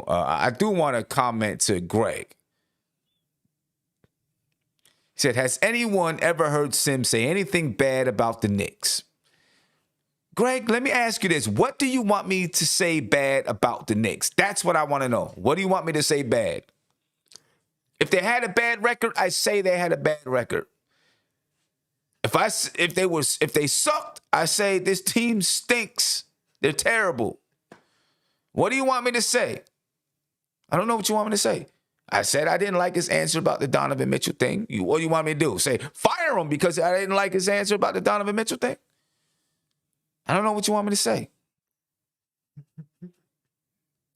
I do want to comment to Greg. He said, has anyone ever heard Sim say anything bad about the Knicks? Greg, let me ask you this. What do you want me to say bad about the Knicks? That's what I want to know. What do you want me to say bad? If they had a bad record, I say they had a bad record. If they sucked, I say this team stinks. They're terrible. What do you want me to say? I don't know what you want me to say. I said I didn't like his answer about the Donovan Mitchell thing. What do you want me to do? Say, fire him because I didn't like his answer about the Donovan Mitchell thing? I don't know what you want me to say.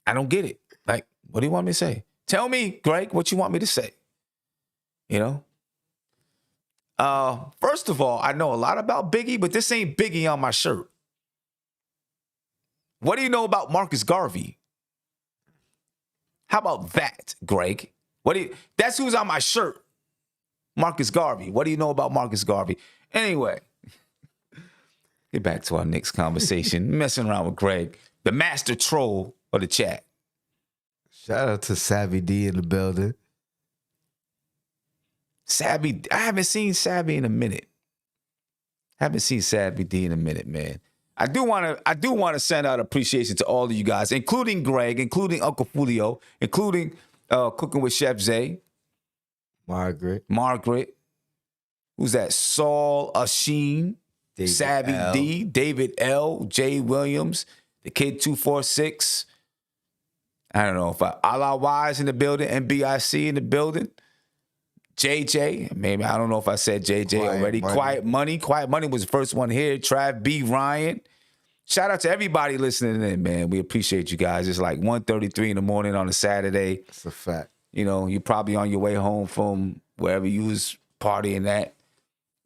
I don't get it. Like, what do you want me to say? Tell me, Greg, what you want me to say. You know? First of all, I know a lot about Biggie, but this ain't Biggie on my shirt. What do you know about Marcus Garvey? How about that, Greg? That's who's on my shirt. Marcus Garvey. What do you know about Marcus Garvey? Anyway, get back to our Knicks conversation. Messing around with Greg, the master troll of the chat. Shout out to Savvy D in the building. Savvy, I haven't seen Savvy in a minute. Haven't seen Savvy D in a minute, man. I do want to send out appreciation to all of you guys, including Greg, including Uncle Fulio, including Cooking with Chef Zay. Margaret. Who's that? Saul Asheen, Savvy L. D, David L, Jay Williams, the Kid 246. I don't know if Allah Wise in the building, NBIC in the building. JJ, maybe I don't know if I said JJ already. Quiet Money was the first one here. Trav B. Ryan. Shout out to everybody listening in, man. We appreciate you guys. It's like 1:33 in the morning on a Saturday. That's a fact. You know, you're probably on your way home from wherever you was partying at,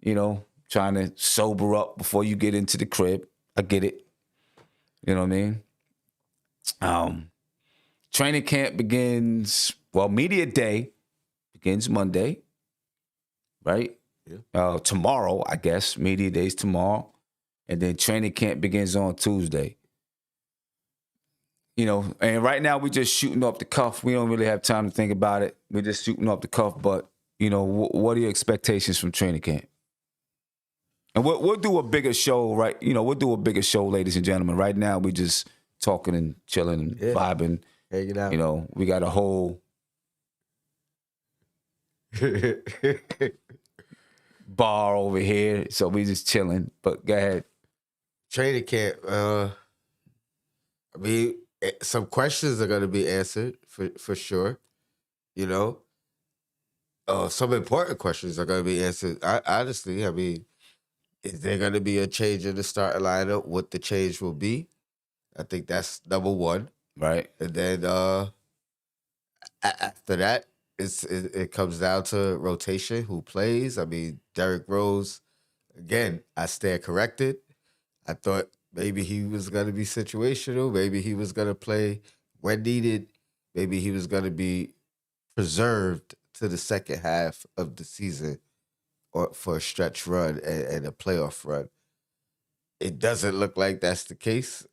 you know, trying to sober up before you get into the crib. I get it. You know what I mean? Training camp begins, media day begins Monday, right? Yeah. Tomorrow, I guess. Media day's tomorrow. And then training camp begins on Tuesday. You know, and right now we're just shooting off the cuff. We don't really have time to think about it. We're just shooting off the cuff. But, you know, what are your expectations from training camp? And we'll do a bigger show, right? You know, we'll do a bigger show, ladies and gentlemen. Right now we're just talking and chilling and vibing. Hanging out. You know, we got a whole bar over here, so we just chilling. But go ahead. Training camp. I mean, some questions are going to be answered for sure. You know, some important questions are going to be answered. Honestly, I mean, is there going to be a change in the starting lineup? What the change will be? I think that's number one. Right. And then after that, it comes down to rotation, who plays. I mean, Derrick Rose, again, I stand corrected. I thought maybe he was going to be situational. Maybe he was going to play when needed. Maybe he was going to be preserved to the second half of the season or for a stretch run and a playoff run. It doesn't look like that's the case.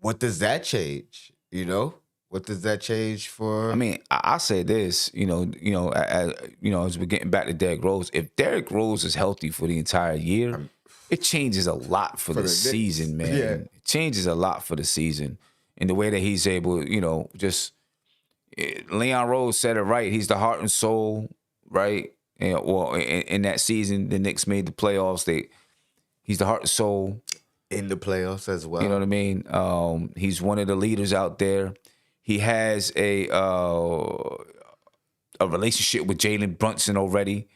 What does that change? You know, what does that change for? I mean, I'll say this. You know, as we're getting back to Derrick Rose, if Derrick Rose is healthy for the entire year, it changes a lot for the season, man. Yeah. It changes a lot for the season in the way that he's able. You know, Leon Rose said it right. He's the heart and soul, right? And, in that season, the Knicks made the playoffs. He's the heart and soul. In the playoffs as well. You know what I mean? He's one of the leaders out there. He has a relationship with Jalen Brunson already.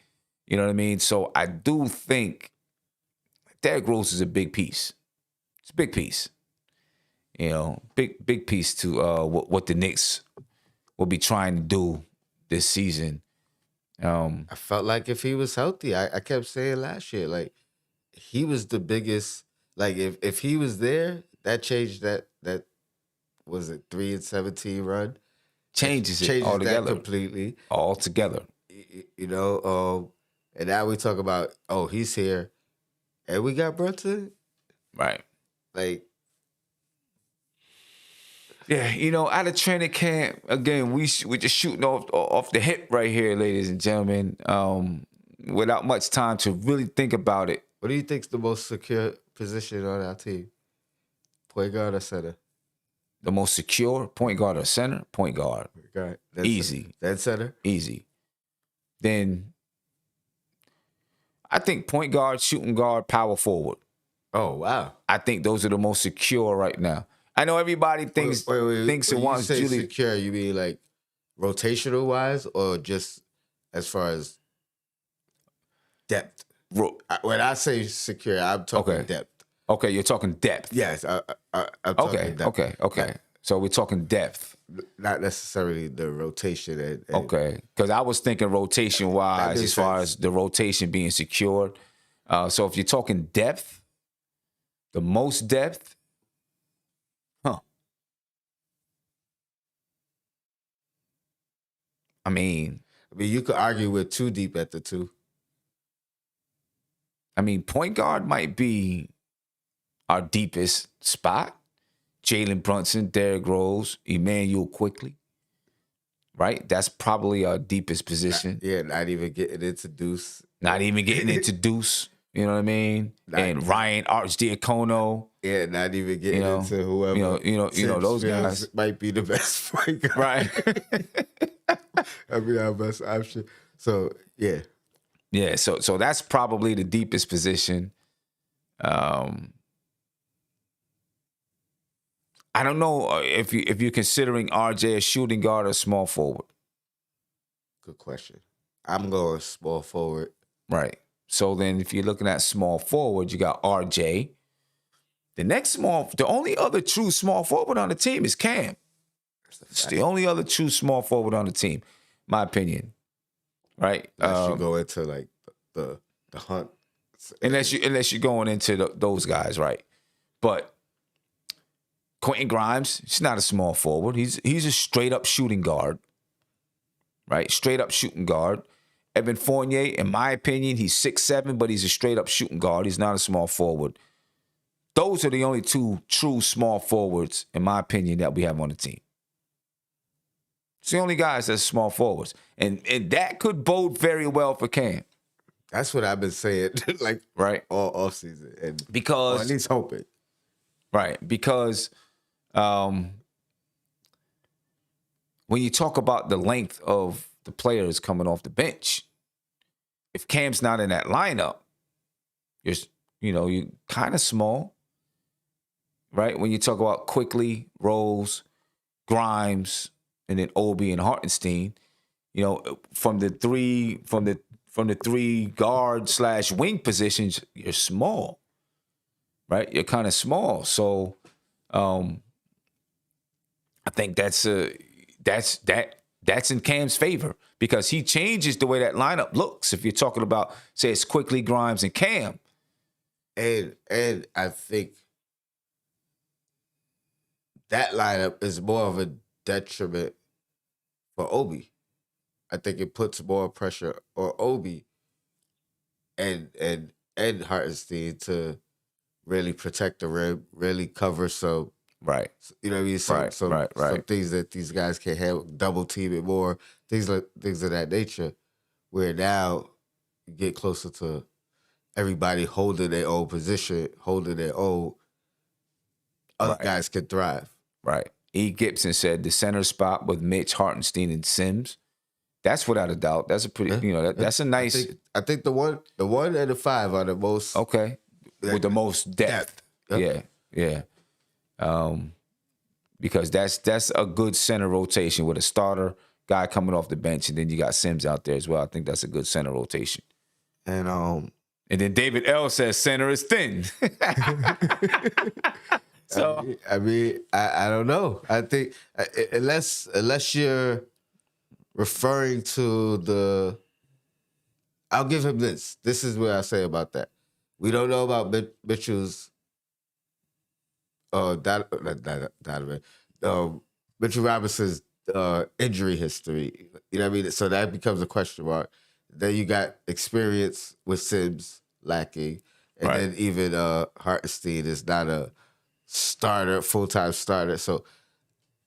You know what I mean? So I do think Derrick Rose is a big piece. It's a big piece. You know, big piece to what the Knicks will be trying to do this season. I felt like if he was healthy, I kept saying last year, like, he was the biggest. Like, if he was there, that changed that was it 3-17 run. Changes it Changes altogether. that completely. Altogether. You know, and now we talk about, he's here, and we got Brunson. Right. Like, yeah, you know, out of training camp, again, we're just shooting off the hip right here, ladies and gentlemen, without much time to really think about it. what do you think's the most secure position on our team? Point guard or center? The most secure point guard or center? Point guard. Okay. Easy. Then center? Easy. Then I think point guard, shooting guard, power forward. Oh, wow. I think those are the most secure right now. I know everybody thinks Wait. thinks When and you wants say Julie. secure, you mean like rotational wise, or just as far as depth? When I say secure, I'm talking Okay. depth. Okay, you're talking depth. Yes, I'm Okay, talking depth. okay. So we're talking depth. Not necessarily the rotation. And Okay, because I was thinking rotation That wise, makes as far sense. as the rotation being secured. So if you're talking depth, the most depth, huh? I mean, you could argue with too deep at the two. point guard might be our deepest spot. Jalen Brunson, Derrick Rose, Emmanuel Quickly, right? That's probably our deepest position. Not even getting into Deuce. Not even getting into Deuce, you know what I mean? And Ryan Archdiacono. Yeah, not even getting into whoever. Those guys might be the best point guard. Right. That'd be our best option. So yeah. Yeah, so that's probably the deepest position. I don't know if you're considering RJ a shooting guard or small forward. Good question. I'm going small forward. Right. So then if you're looking at small forward, you got RJ. The only other true small forward on the team is Cam. It's the only other true small forward on the team, my opinion. Right? Unless you go into like the hunt. Unless you're going into those guys, right? But Quentin Grimes, he's not a small forward. He's a straight up shooting guard. Right? Straight up shooting guard. Evan Fournier, in my opinion, he's 6'7", but he's a straight up shooting guard. He's not a small forward. Those are the only two true small forwards, in my opinion, that we have on the team. It's the only guys that's small forwards. And that could bode very well for Cam. That's what I've been saying, like right, all offseason. And because at least hoping. Right. Because when you talk about the length of the players coming off the bench, if Cam's not in that lineup, you're kind of small, right? When you talk about Quickly, Rose, Grimes, and then Obi and Hartenstein, from the three guard / wing positions, you're small, right? You're kind of small, so I think that's in Cam's favor because he changes the way that lineup looks. If you're talking about, say, it's Quickly, Grimes, and Cam. And I think that lineup is more of a detriment for Obi. I think it puts more pressure on Obi and Hartenstein to really protect the rim, really cover some. Right. You know what I mean? Some things that these guys can handle, double team it more, things of that nature, where now you get closer to everybody holding their own position, holding their own. Other guys can thrive. Right. E. Gibson said the center spot with Mitch, Hartenstein, and Sims. That's without a doubt. That's a pretty, that's a nice. I think the 1 and the 5 are the most. Okay. With the most depth. Yep. Yeah. Because that's a good center rotation with a starter guy coming off the bench, and then you got Sims out there as well. I think that's a good center rotation. And then David L says center is thin. So I don't know. I think unless you're referring to the, I'll give him this. This is what I say about that. We don't know about Mitchell's. Donovan. Mitchell Robinson's injury history. You know what I mean? So that becomes a question mark. Then you got experience with Sims lacking. And then even Hartenstein is not a starter, full-time starter. So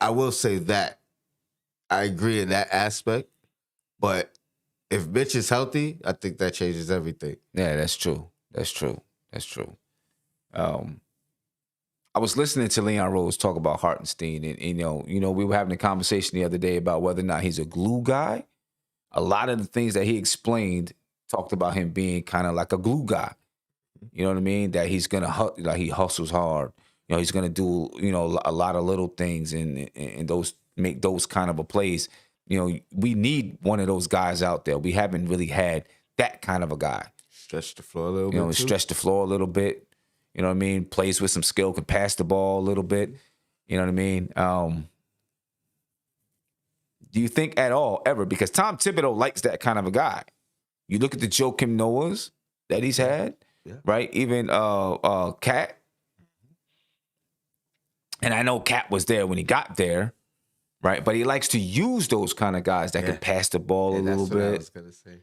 I will say that. I agree in that aspect. But if Mitch is healthy, I think that changes everything. Yeah, that's true. I was listening to Leon Rose talk about Hartenstein, and we were having a conversation the other day about whether or not he's a glue guy. A lot of the things that he explained talked about him being kind of like a glue guy. You know what I mean? That he's gonna he hustles hard, he's going to do, a lot of little things and those make those kind of a plays. We need one of those guys out there. We haven't really had that kind of a guy. Stretch the floor a little bit. Stretch the floor a little bit. You know what I mean? Plays with some skill, can pass the ball a little bit. You know what I mean? Do you think at all, ever, because Tom Thibodeau likes that kind of a guy. You look at the Joakim Noahs that he's had, right? Even Cat. And I know Cat was there when he got there, right? But he likes to use those kind of guys that can pass the ball a little bit. I was gonna say.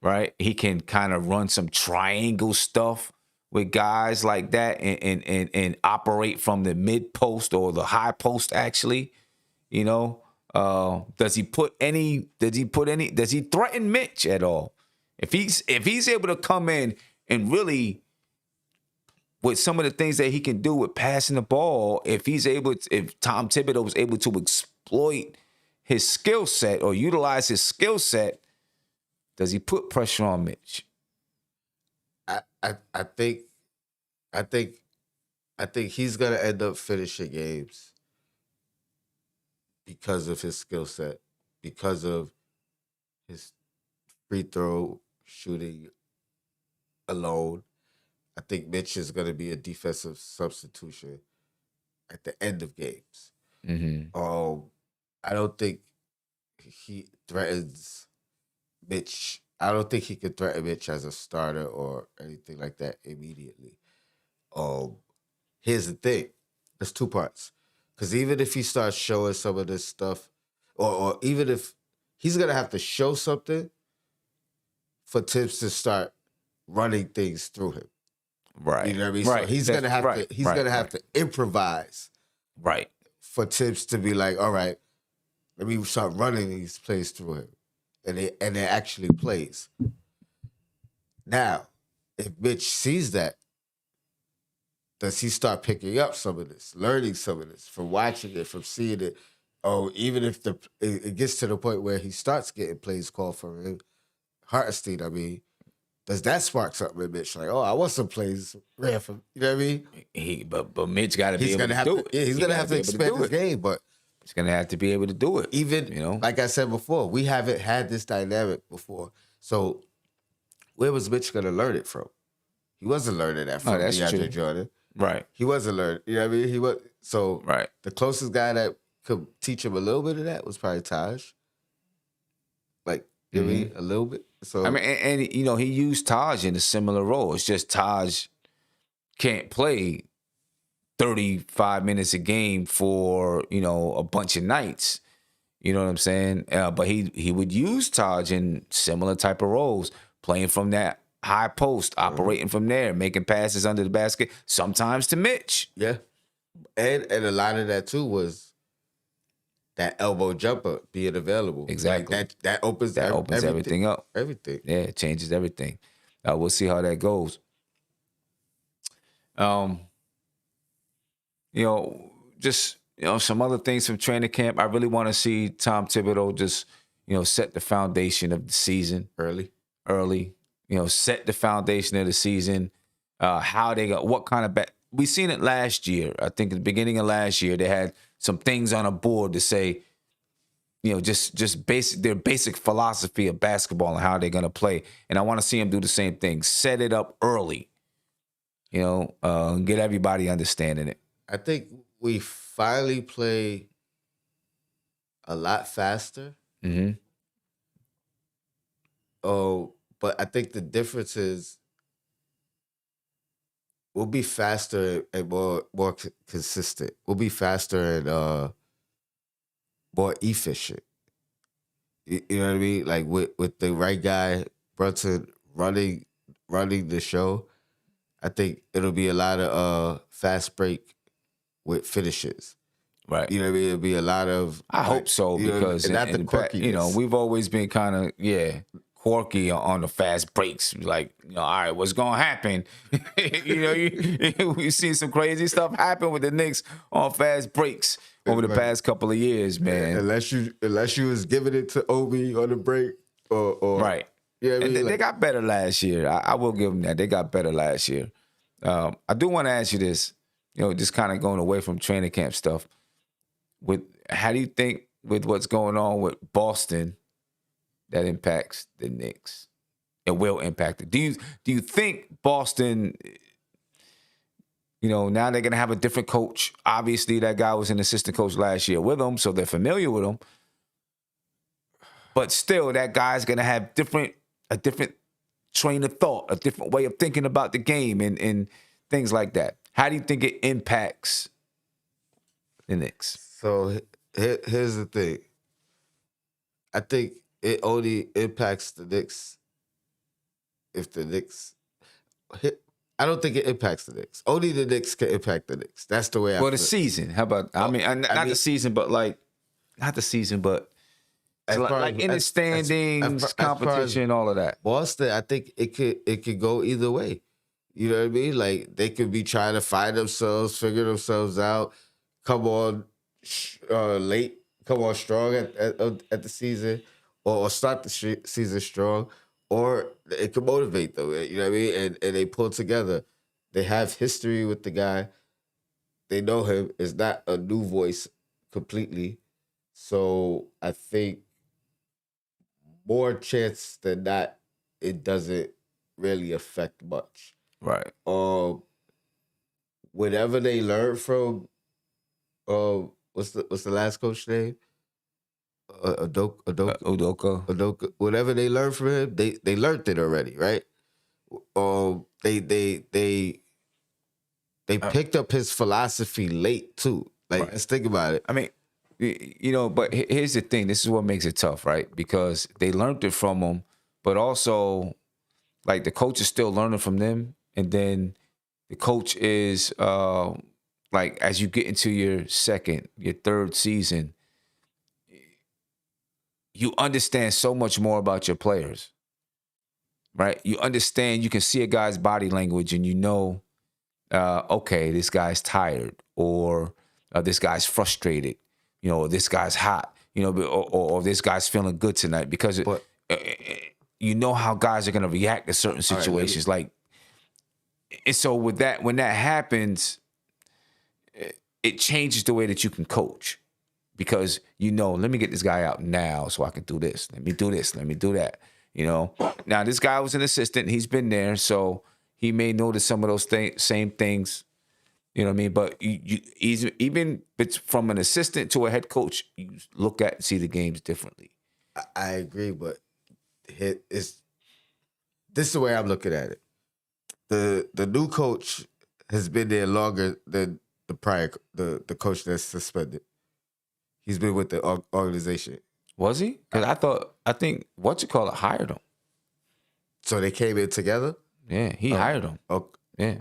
Right? He can kind of run some triangle stuff with guys like that and operate from the mid post or the high post, actually. Does he threaten Mitch at all? If he's able to come in and really, with some of the things that he can do with passing the ball, if Tom Thibodeau was able to exploit his skill set or utilize his skill set, does he put pressure on Mitch? I think he's gonna end up finishing games because of his skill set, because of his free throw shooting alone. I think Mitch is gonna be a defensive substitution at the end of games. Mm-hmm. I don't think he threatens Mitch. I don't think he could threaten Mitch as a starter or anything like that immediately. Here's the thing. There's two parts. Because even if he starts showing some of this stuff, or even if he's going to have to show something for Tibbs to start running things through him. Right. You know what I mean? Right. So he's going to have to improvise. Right. For Tibbs to be like, all right, let me start running these plays through him. And it actually plays. Now, if Mitch sees that, does he start picking up some of this, learning some of this, from watching it, from seeing it? Or even if it gets to the point where he starts getting plays called for him, Hartenstein, I mean, does that spark something in Mitch? Like, I want some plays ran from, you know what I mean? But Mitch got to be able to do it. Yeah, he's going to have to expand his game, but he's going to have to be able to do it. Even, like I said before, we haven't had this dynamic before. So where was Mitch going to learn it from? He wasn't learning that from DeAndre Jordan. Right. He wasn't learning. You know what I mean? Right. The closest guy that could teach him a little bit of that was probably Taj. Like, you know what I mean? A little bit. So and he used Taj in a similar role. It's just Taj can't play 35 minutes a game for, a bunch of nights. You know what I'm saying? But he would use Taj in similar type of roles, playing from that high post, operating from there, making passes under the basket, sometimes to Mitch. Yeah. And a lot of that, too, was that elbow jumper being available. Exactly. Like that opens everything up. Everything. Yeah, it changes everything. We'll see how that goes. Just some other things from training camp. I really want to see Tom Thibodeau just, set the foundation of the season early. Set the foundation of the season. How they got, what kind of we seen it last year. I think at the beginning of last year they had some things on a board to say, just their basic philosophy of basketball and how they're gonna play. And I want to see them do the same thing. Set it up early. Get everybody understanding it. I think we finally play a lot faster. Mm-hmm. But I think the difference is we'll be faster and more consistent. We'll be faster and more efficient. You know what I mean? Like with the right guy, Brunson running the show. I think it'll be a lot of fast break with finishes. Right. You know what I mean? It'll be a lot of... I hope so, because not the quirkiness. we've always been kind of, quirky on the fast breaks. Like, all right, what's going to happen? We've seen some crazy stuff happen with the Knicks on fast breaks over the past couple of years, man. Unless you was giving it to Obi on the break or right. You know what I mean? They got better last year. I will give them that. They got better last year. I do want to ask you this. just kind of going away from training camp stuff. How do you think with what's going on with Boston that impacts the Knicks? It will impact it. Do you think Boston, now they're gonna have a different coach? Obviously, that guy was an assistant coach last year with them, so they're familiar with him. But still, that guy's gonna have a different train of thought, a different way of thinking about the game and things like that. How do you think it impacts the Knicks? So here's the thing. I think it only impacts the Knicks if the Knicks. I don't think it impacts the Knicks. Only the Knicks can impact the Knicks. That's the way I. Well, the season. How about? Not the season, but not the season, but like in the standings, competition, all of that. Boston, I think it could go either way. You know what I mean? Like they could be trying to find themselves, figure themselves out, come on late, come on strong at the season, or start the season strong, or it could motivate them. You know what I mean? And they pull together. They have history with the guy. They know him. It's not a new voice completely. So I think more chance than not, it doesn't really affect much. Right. Whatever they learn from, what's the last coach name? Udoka. Whatever they learned from him, they learned it already, right? They picked up his philosophy late too. Like, let's think about it. I mean, but here's the thing. This is what makes it tough, right? Because they learned it from him, but also, like, the coach is still learning from them. And then the coach is, like, as you get into your third season, you understand so much more about your players, right? You understand, you can see a guy's body language and okay, this guy's tired, or this guy's frustrated, this guy's hot, or this guy's feeling good tonight, because you know how guys are going to react to certain situations. And so with that, when that happens, it changes the way that you can coach, because let me get this guy out now so I can do this. Let me do this. Let me do that. Now this guy was an assistant. He's been there, so he may notice some of those same things. You know what I mean? But even from an assistant to a head coach, you see the games differently. I agree, but this is the way I'm looking at it. The new coach has been there longer than the prior the coach that's suspended. He's been with the organization. Was he? Because I think hired him. So they came in together? Yeah, he hired him. Okay. Yeah.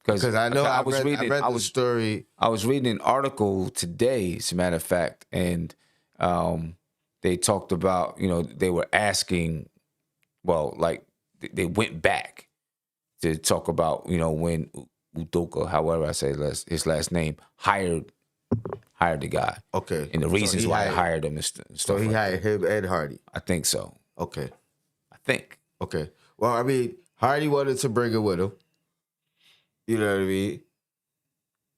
Because I know I read the story. I was reading an article today, as a matter of fact, and they talked about, they were asking, they went back to talk about, when Udoka, however I say his last name, hired the guy. Okay. And the reasons why he hired him and stuff. So he hired him and Hardy. I think so. Okay. I think. Okay. Well, I mean, Hardy wanted to bring him with him. You know what I mean?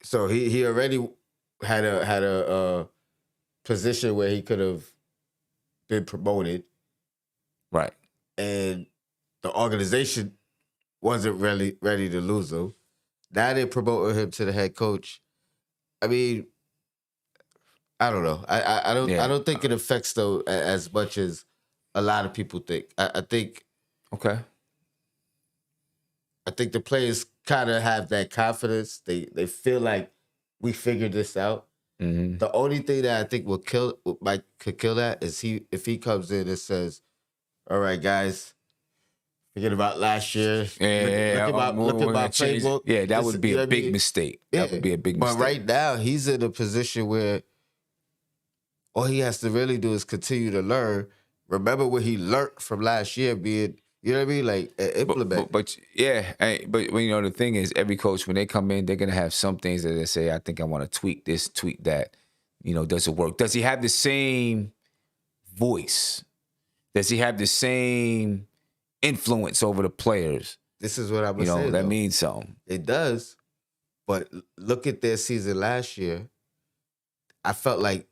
So he already had a position where he could have been promoted. Right. And the organization wasn't really ready to lose him. Now they promoted him to the head coach. I mean, I don't know. I don't think it affects though as much as a lot of people think. I think. Okay. I think the players kind of have that confidence. They feel like we figured this out. Mm-hmm. The only thing that I think could kill that is if he comes in and says, "All right, guys, forget about last year. Look at my playbook." Yeah, that would be a big mistake. Yeah. That would be a big mistake. But right now, he's in a position where all he has to really do is continue to learn. Remember what he learned from last year, being. You know what I mean? Like, implement. But the thing is, every coach, when they come in, they're going to have some things that they say, I think I want to tweak this, tweak that. Does it work? Does he have the same voice? Does he have the same influence over the players? This is what I'm saying. That means something. It does. But look at their season last year. I felt like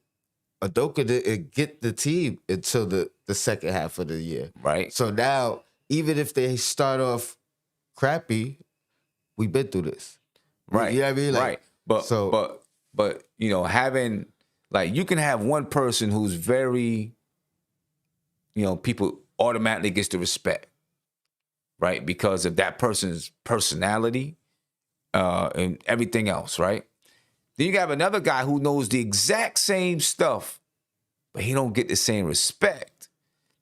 Udoka didn't get the team until the second half of the year. Right. So now, even if they start off crappy, we've been through this. Right. You know what I mean? Like, right. But you know, having like you can have one person who's very, you know, people automatically gets the respect, right? Because of that person's personality and everything else, right? Then you have another guy who knows the exact same stuff, but he don't get the same respect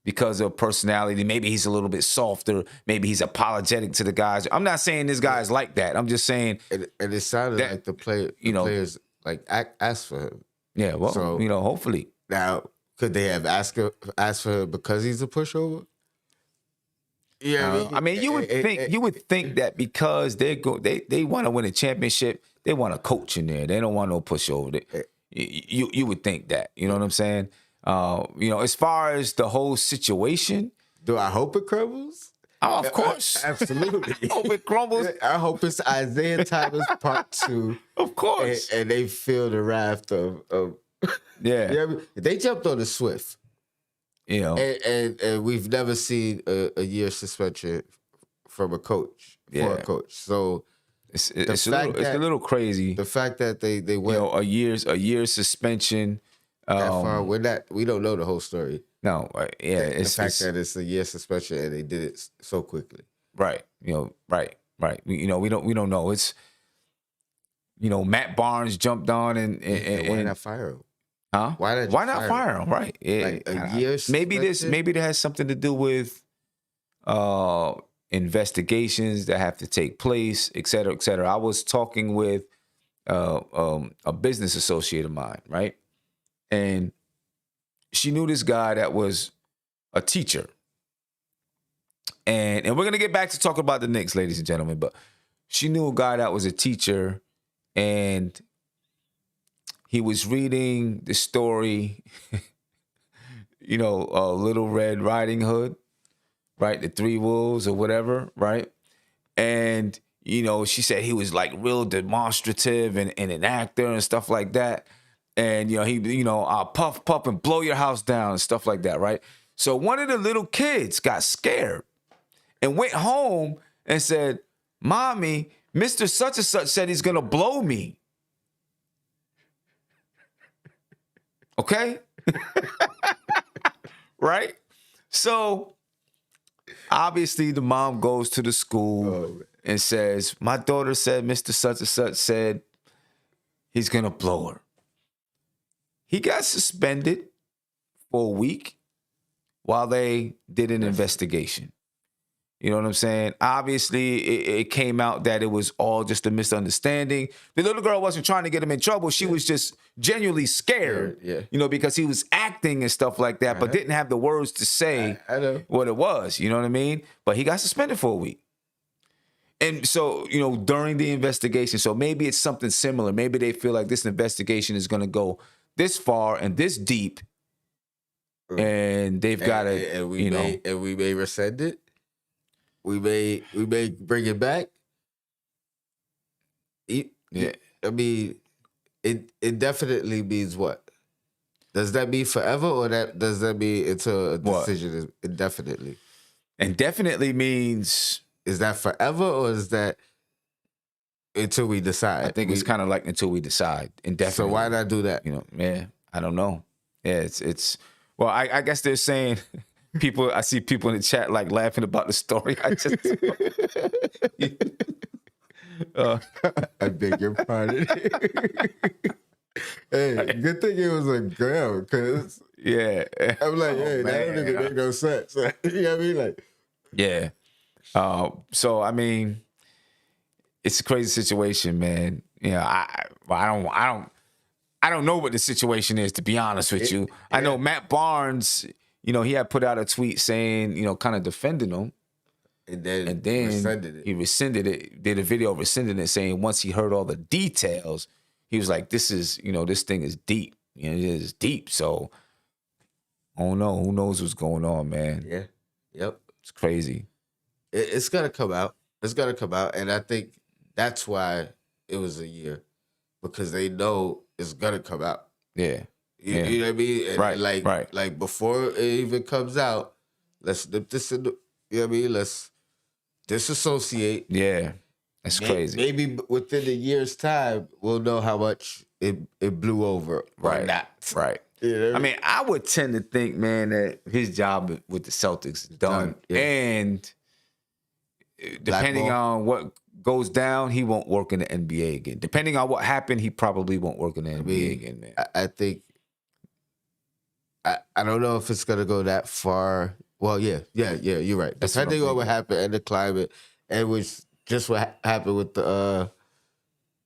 because of personality. Maybe he's a little bit softer. Maybe he's apologetic to the guys. I'm not saying this guy's like that. I'm just saying. And it sounded that, like the players like asked for him. Yeah, well, So, you know, hopefully. Now, could they have asked for him because he's a pushover? Yeah, I mean, you would think that because they want to win a championship, they want a coach in there. They don't want no pushover. You would think that. You know what I'm saying? You know, as far as the whole situation, do I hope it crumbles? Oh, of course, absolutely. I hope it crumbles. I hope it's Isaiah Thomas Part 2. Of course, and they feel the wrath of yeah. You know what I mean? They jumped on the Swift. You know, and we've never seen a year suspension from a coach for a coach. So it's a little crazy. The fact that they went, you know, a year's suspension. That far, we don't know the whole story. No, yeah, the fact that it's a year suspension and they did it so quickly. Right. You know, right. We don't know. It's, you know, Matt Barnes jumped on and why not fire him? Huh? Why not fire him? Right. Yeah. Like a year. Maybe that has something to do with investigations that have to take place, et cetera, et cetera. I was talking with a business associate of mine, right? And she knew this guy that was a teacher. And we're going to get back to talk about the Knicks, ladies and gentlemen, but she knew a guy that was a teacher, and he was reading the story, you know, Little Red Riding Hood, right? The Three Wolves or whatever, right? And, you know, she said he was like real demonstrative and an actor and stuff like that. And, you know, I'll puff and blow your house down and stuff like that, right? So one of the little kids got scared and went home and said, "Mommy, Mr. Such and Such said he's going to blow me." Okay? Right? So obviously the mom goes to the school and says, "My daughter said Mr. Such and Such said he's going to blow her." He got suspended for a week while they did an investigation. You know what I'm saying? Obviously, it came out that it was all just a misunderstanding. The little girl wasn't trying to get him in trouble. She was just genuinely scared, you know, because he was acting and stuff like that, but didn't have the words to say what it was. You know what I mean? But he got suspended for a week. And so, you know, during the investigation, so maybe it's something similar. Maybe they feel like this investigation is going to go this far and this deep, and they've got to, and we may rescind it. We may bring it back. I mean, it definitely means what? Does that mean forever, or does that mean until a decision is indefinitely? Indefinitely means, is that forever, or is that until we decide? I think it's kind of like until we decide. Indefinitely. So why not do that? You know, yeah, I don't know. Yeah, it's well, I guess they're saying people. I see people in the chat like laughing about the story. I just I beg your pardon. Hey, good thing it was a girl, because I'm like, hey, that don't even make no sense. You know what I mean? Like, yeah. So I mean, it's a crazy situation, man. You know, I don't know what the situation is, to be honest with you. I know Matt Barnes, you know, he had put out a tweet saying, you know, kind of defending him. And then he rescinded it, did a video rescinding it, saying once he heard all the details, he was like, this thing is deep. You know, it is deep. So I don't know. Who knows what's going on, man? Yeah. Yep. It's crazy. It's gonna come out. It's gonna come out. And I think that's why it was a year because they know it's gonna come out. Yeah. You know what I mean? And Right. like before it even comes out, let's nip this in the, you know what I mean? Let's disassociate. Yeah. That's crazy. Maybe within a year's time, we'll know how much it blew over or not. Right. You know what I mean, I would tend to think, man, that his job with the Celtics is done. yeah. And depending on what goes down, he won't work in the NBA again. Depending on what happened, he probably won't work in the NBA again, man. I think I don't know if it's gonna go that far. Well, yeah, you're right. That's Depending what I'm on what happened and the climate, and which just what happened with the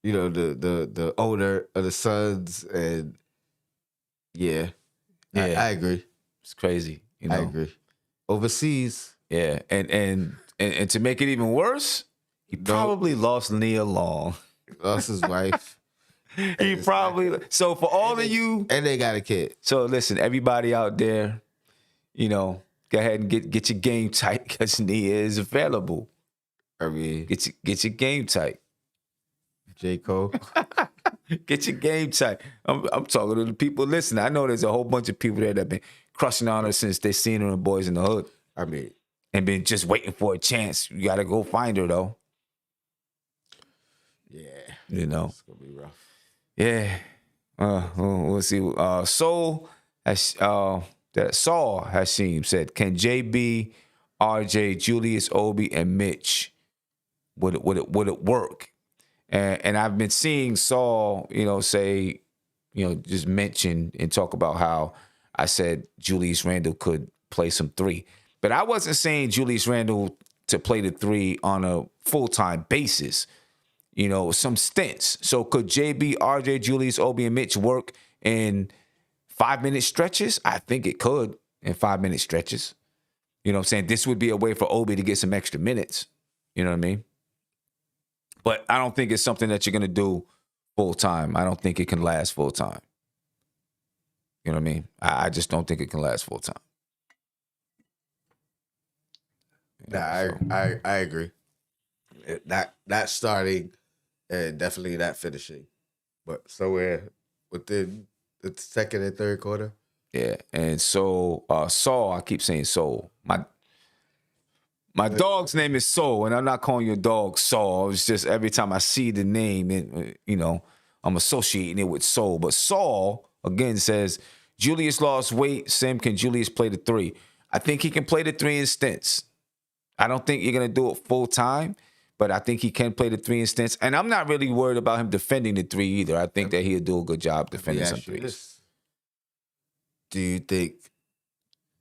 the owner of the Suns, and I agree. It's crazy. You know? I agree. Overseas, yeah, and to make it even worse, he probably lost Nia Long. lost his wife. He probably so for all of you, and they got a kid. So listen, everybody out there, go ahead and get your game tight because Nia is available. I mean, get your game tight. J. Cole. Get your game tight. I'm talking to the people. Listen, I know there's a whole bunch of people there that have been crushing on her since they seen her in Boys in the Hood. I mean, and been just waiting for a chance. You got to go find her though. Yeah, it's gonna be rough. Yeah, we'll see. Saul Hashim said, "Can JB, RJ, Julius, Obi, and Mitch would it work?" And I've been seeing Saul, say, just mention and talk about how I said Julius Randle could play some three, but I wasn't saying Julius Randle to play the three on a full-time basis. Some stints. So could JB, RJ, Julius, Obi, and Mitch work in 5-minute stretches? I think it could in 5-minute stretches. You know what I'm saying? This would be a way for Obi to get some extra minutes. You know what I mean? But I don't think it's something that you're going to do full time. I don't think it can last full time. You know what I mean? I just don't think it can last full time. I agree. Not starting and definitely not finishing, but somewhere within the second and third quarter. Yeah, and so Saul, I keep saying Saul. My dog's name is Saul, and I'm not calling your dog Saul. It's just every time I see the name, I'm associating it with Saul. But Saul, again, says, Julius lost weight. Sim, can Julius play the three? I think he can play the three in stints. I don't think you're going to do it full time, but I think he can play the three in stints. And I'm not really worried about him defending the three either. I think that he'll do a good job defending some threes. Do you think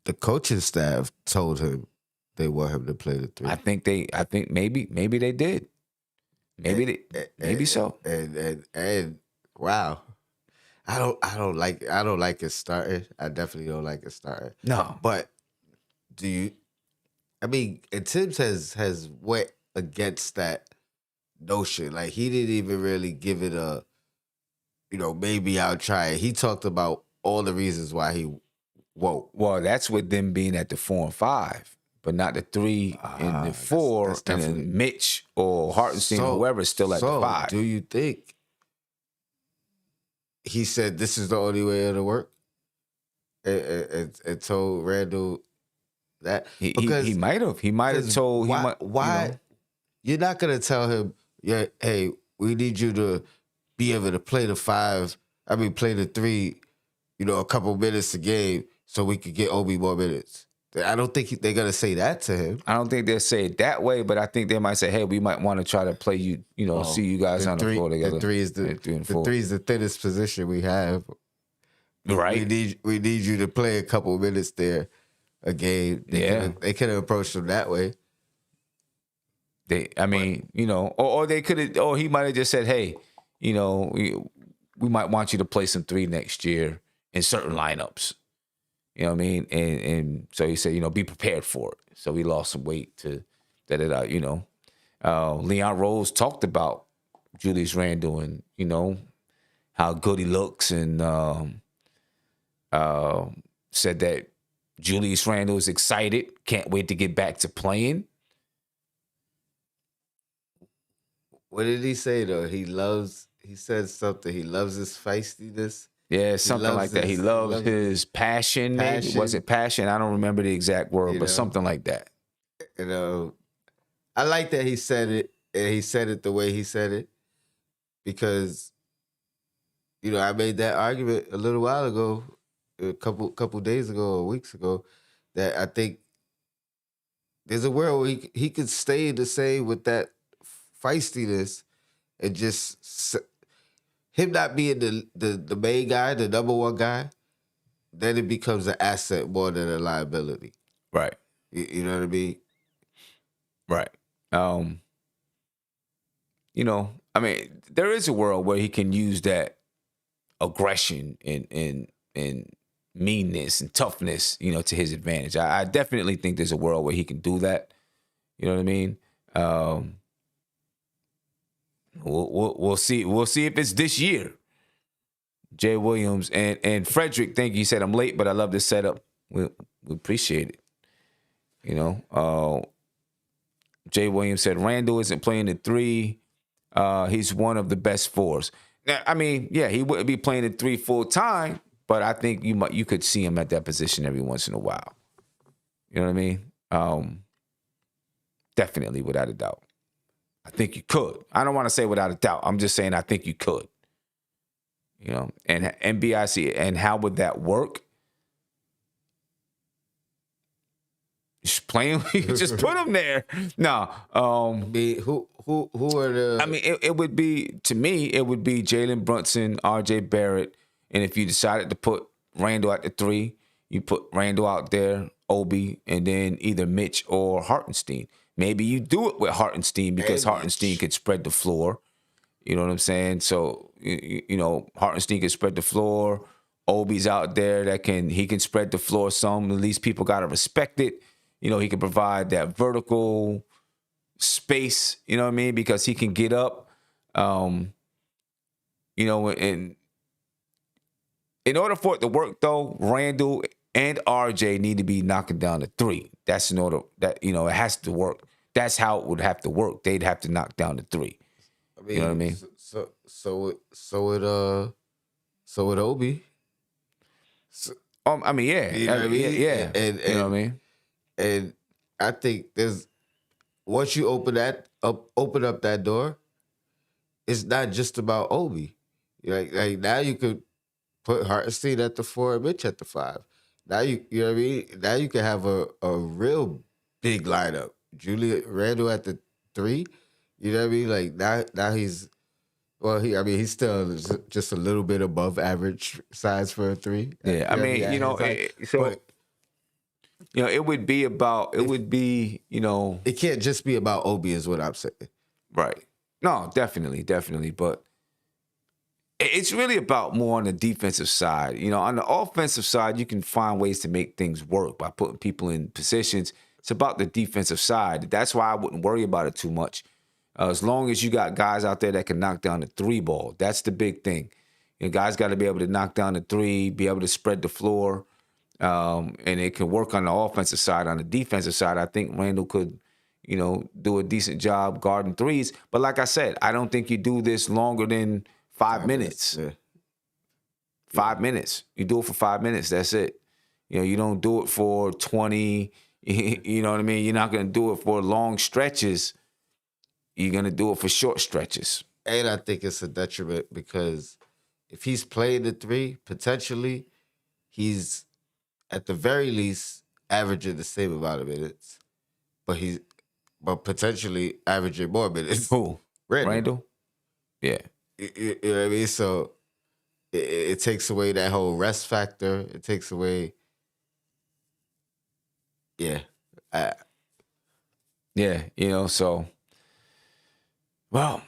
the coaching staff told him they want him to play the three? I think maybe they did. Maybe so. And wow. I don't like it starting. I definitely don't like it starting. No. But and Tibbs has went against that notion. Like he didn't even really give it a, maybe I'll try it. He talked about all the reasons why he won't. Well, that's with them being at the 4 and 5. But not the 3 and the 4, and then Mitch or Hartenstein or whoever's still at the 5. Do you think he said this is the only way it'll work? And told Randall that? He might have. He might have told. Why? You're not going to tell him, hey, we need you to be able to play the 5. Play the 3, a couple minutes a game so we could get Obi more minutes. I don't think they're going to say that to him. I don't think they'll say it that way, but I think they might say, hey, we might want to try to play you, see you guys on the floor together. The 3 is the thinnest position we have. Right. We need you to play a couple minutes there a game. They could have approached him that way. Or they could have, or he might have just said, hey, we might want you to play some 3 next year in certain lineups. You know what I mean? And so he said, be prepared for it. So he lost some weight to Leon Rose talked about Julius Randle and, how good he looks and said that Julius Randle is excited, can't wait to get back to playing. What did he say though? He said something. He loves his feistiness. Yeah, He something like that. He loves his passion, maybe. Was it passion? I don't remember the exact word, but something like that. You know, I like that he said it, and he said it the way he said it, because, I made that argument a little while ago, a couple days ago or weeks ago, that I think there's a world where he could stay the same with that feistiness and just him not being the main guy, the number one guy, then it becomes an asset more than a liability. Right. You know what I mean? Right. I mean, there is a world where he can use that aggression and meanness and toughness, to his advantage. I definitely think there's a world where he can do that. You know what I mean? We'll see. We'll see if it's this year. Jay Williams and Frederick, thank you. He said I'm late, but I love this setup. We appreciate it. Jay Williams said Randall isn't playing the 3. He's one of the best 4s. Now, I mean, yeah, he wouldn't be playing the 3 full time, but I think you could see him at that position every once in a while. You know what I mean? Definitely, without a doubt. I think you could. I don't want to say without a doubt. I'm just saying I think you could. And NBIC, and how would that work? Just playing, you could just put him there. No. Who are the? I mean, it would be, to me, it would be Jalen Brunson, R.J. Barrett, and if you decided to put Randall at the 3, you put Randall out there, Obi, and then either Mitch or Hartenstein. Maybe you do it with Hartenstein because Hartenstein could spread the floor. You know what I'm saying? So, Hartenstein can spread the floor. Obi's out there he can spread the floor some. At least people got to respect it. He can provide that vertical space, you know what I mean? Because he can get up. And in order for it to work, though, Randall and RJ need to be knocking down the 3. That's in order that, it has to work. That's how it would have to work. They'd have to knock down the 3. I mean, you know what I mean? So would Obi. I mean, yeah. You know what I mean? Yeah. And, you know what I mean? And I think once you open up that door, it's not just about Obi. Like now you could put Hartenstein at the 4 and Mitch at the 5. Now you know what I mean? Now you can have a real big lineup. Randall at the 3. You know what I mean? Like now he's still just a little bit above average size for a 3. Yeah, I mean, it would be about, it can't just be about Obi is what I'm saying. Right. No, definitely. But it's really about more on the defensive side. On the offensive side, you can find ways to make things work by putting people in positions. It's about the defensive side. That's why I wouldn't worry about it too much. As long as you got guys out there that can knock down the 3 ball, that's the big thing. Guys got to be able to knock down the 3, be able to spread the floor, and it can work on the offensive side. On the defensive side, I think Randall could, do a decent job guarding 3s. But like I said, I don't think you do this longer than 5 minutes. Yeah. 5 minutes. You do it for 5 minutes. That's it. You don't do it for 20. You know what I mean? You're not going to do it for long stretches. You're going to do it for short stretches. And I think it's a detriment because if he's playing the 3, potentially he's at the very least averaging the same amount of minutes, but potentially averaging more minutes. Who? Randall? Yeah. You know what I mean? So it takes away that whole rest factor. It takes away, yeah. So, well,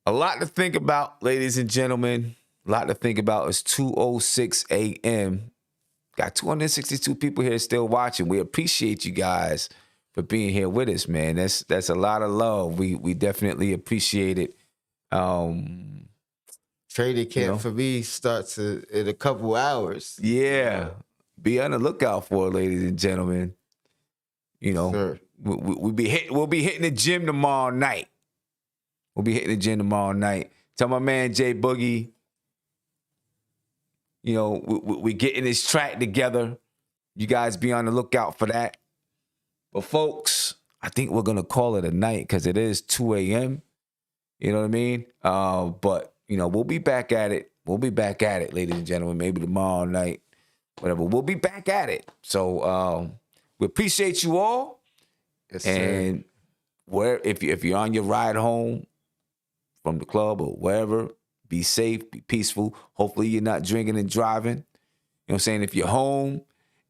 a lot to think about, ladies and gentlemen. A lot to think about. It's 2:06 a.m. Got 262 people here still watching. We appreciate you guys for being here with us, man. That's a lot of love. We definitely appreciate it. Training camp for me starts in a couple hours. Yeah. Be on the lookout for it, ladies and gentlemen. Sure. We'll be hitting the gym tomorrow night. We'll be hitting the gym tomorrow night. Tell my man Jay Boogie, we getting this track together. You guys be on the lookout for that. But folks, I think we're going to call it a night because it is 2 a.m. You know what I mean? But, we'll be back at it. We'll be back at it, ladies and gentlemen. Maybe tomorrow night, whatever. We'll be back at it. So we appreciate you all. Yes, and if you're on your ride home from the club or wherever, be safe, be peaceful. Hopefully you're not drinking and driving. You know what I'm saying? If you're home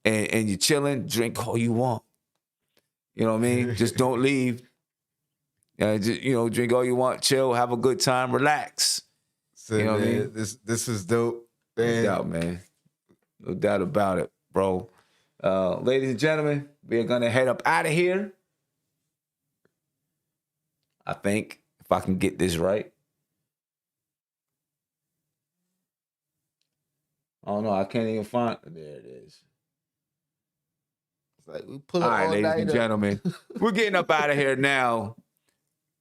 and you're chilling, drink all you want. You know what I mean? Just don't leave. Drink all you want, chill, have a good time, relax. So, you know what I mean? This is dope, man. No doubt, man. No doubt about it, bro. Ladies and gentlemen, we're gonna head up out of here. I think, if I can get this right. Oh no, I can't even find. There it is. It's like we pull it all right, all ladies and night gentlemen, we're getting up out of here now.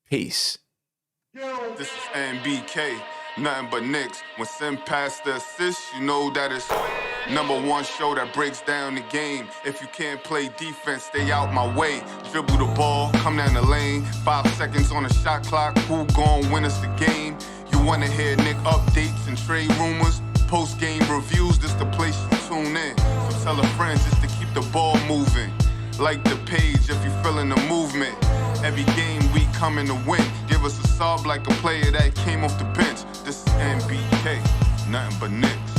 Peace. This is NBK, nothing but Knicks. When Sim passed the assist, you know that it's #1 show that breaks down the game. If you can't play defense, stay out my way. Dribble the ball, come down the lane. 5 seconds on the shot clock, who gon' win us the game? You wanna hear Nick updates and trade rumors? Post-game reviews, this the place you tune in. So tell a friend just to keep the ball moving. Like the page if you feeling the movement. Every game we coming to win. Give us a sub like a player that came off the bench. This is NBK, nothing but Knicks.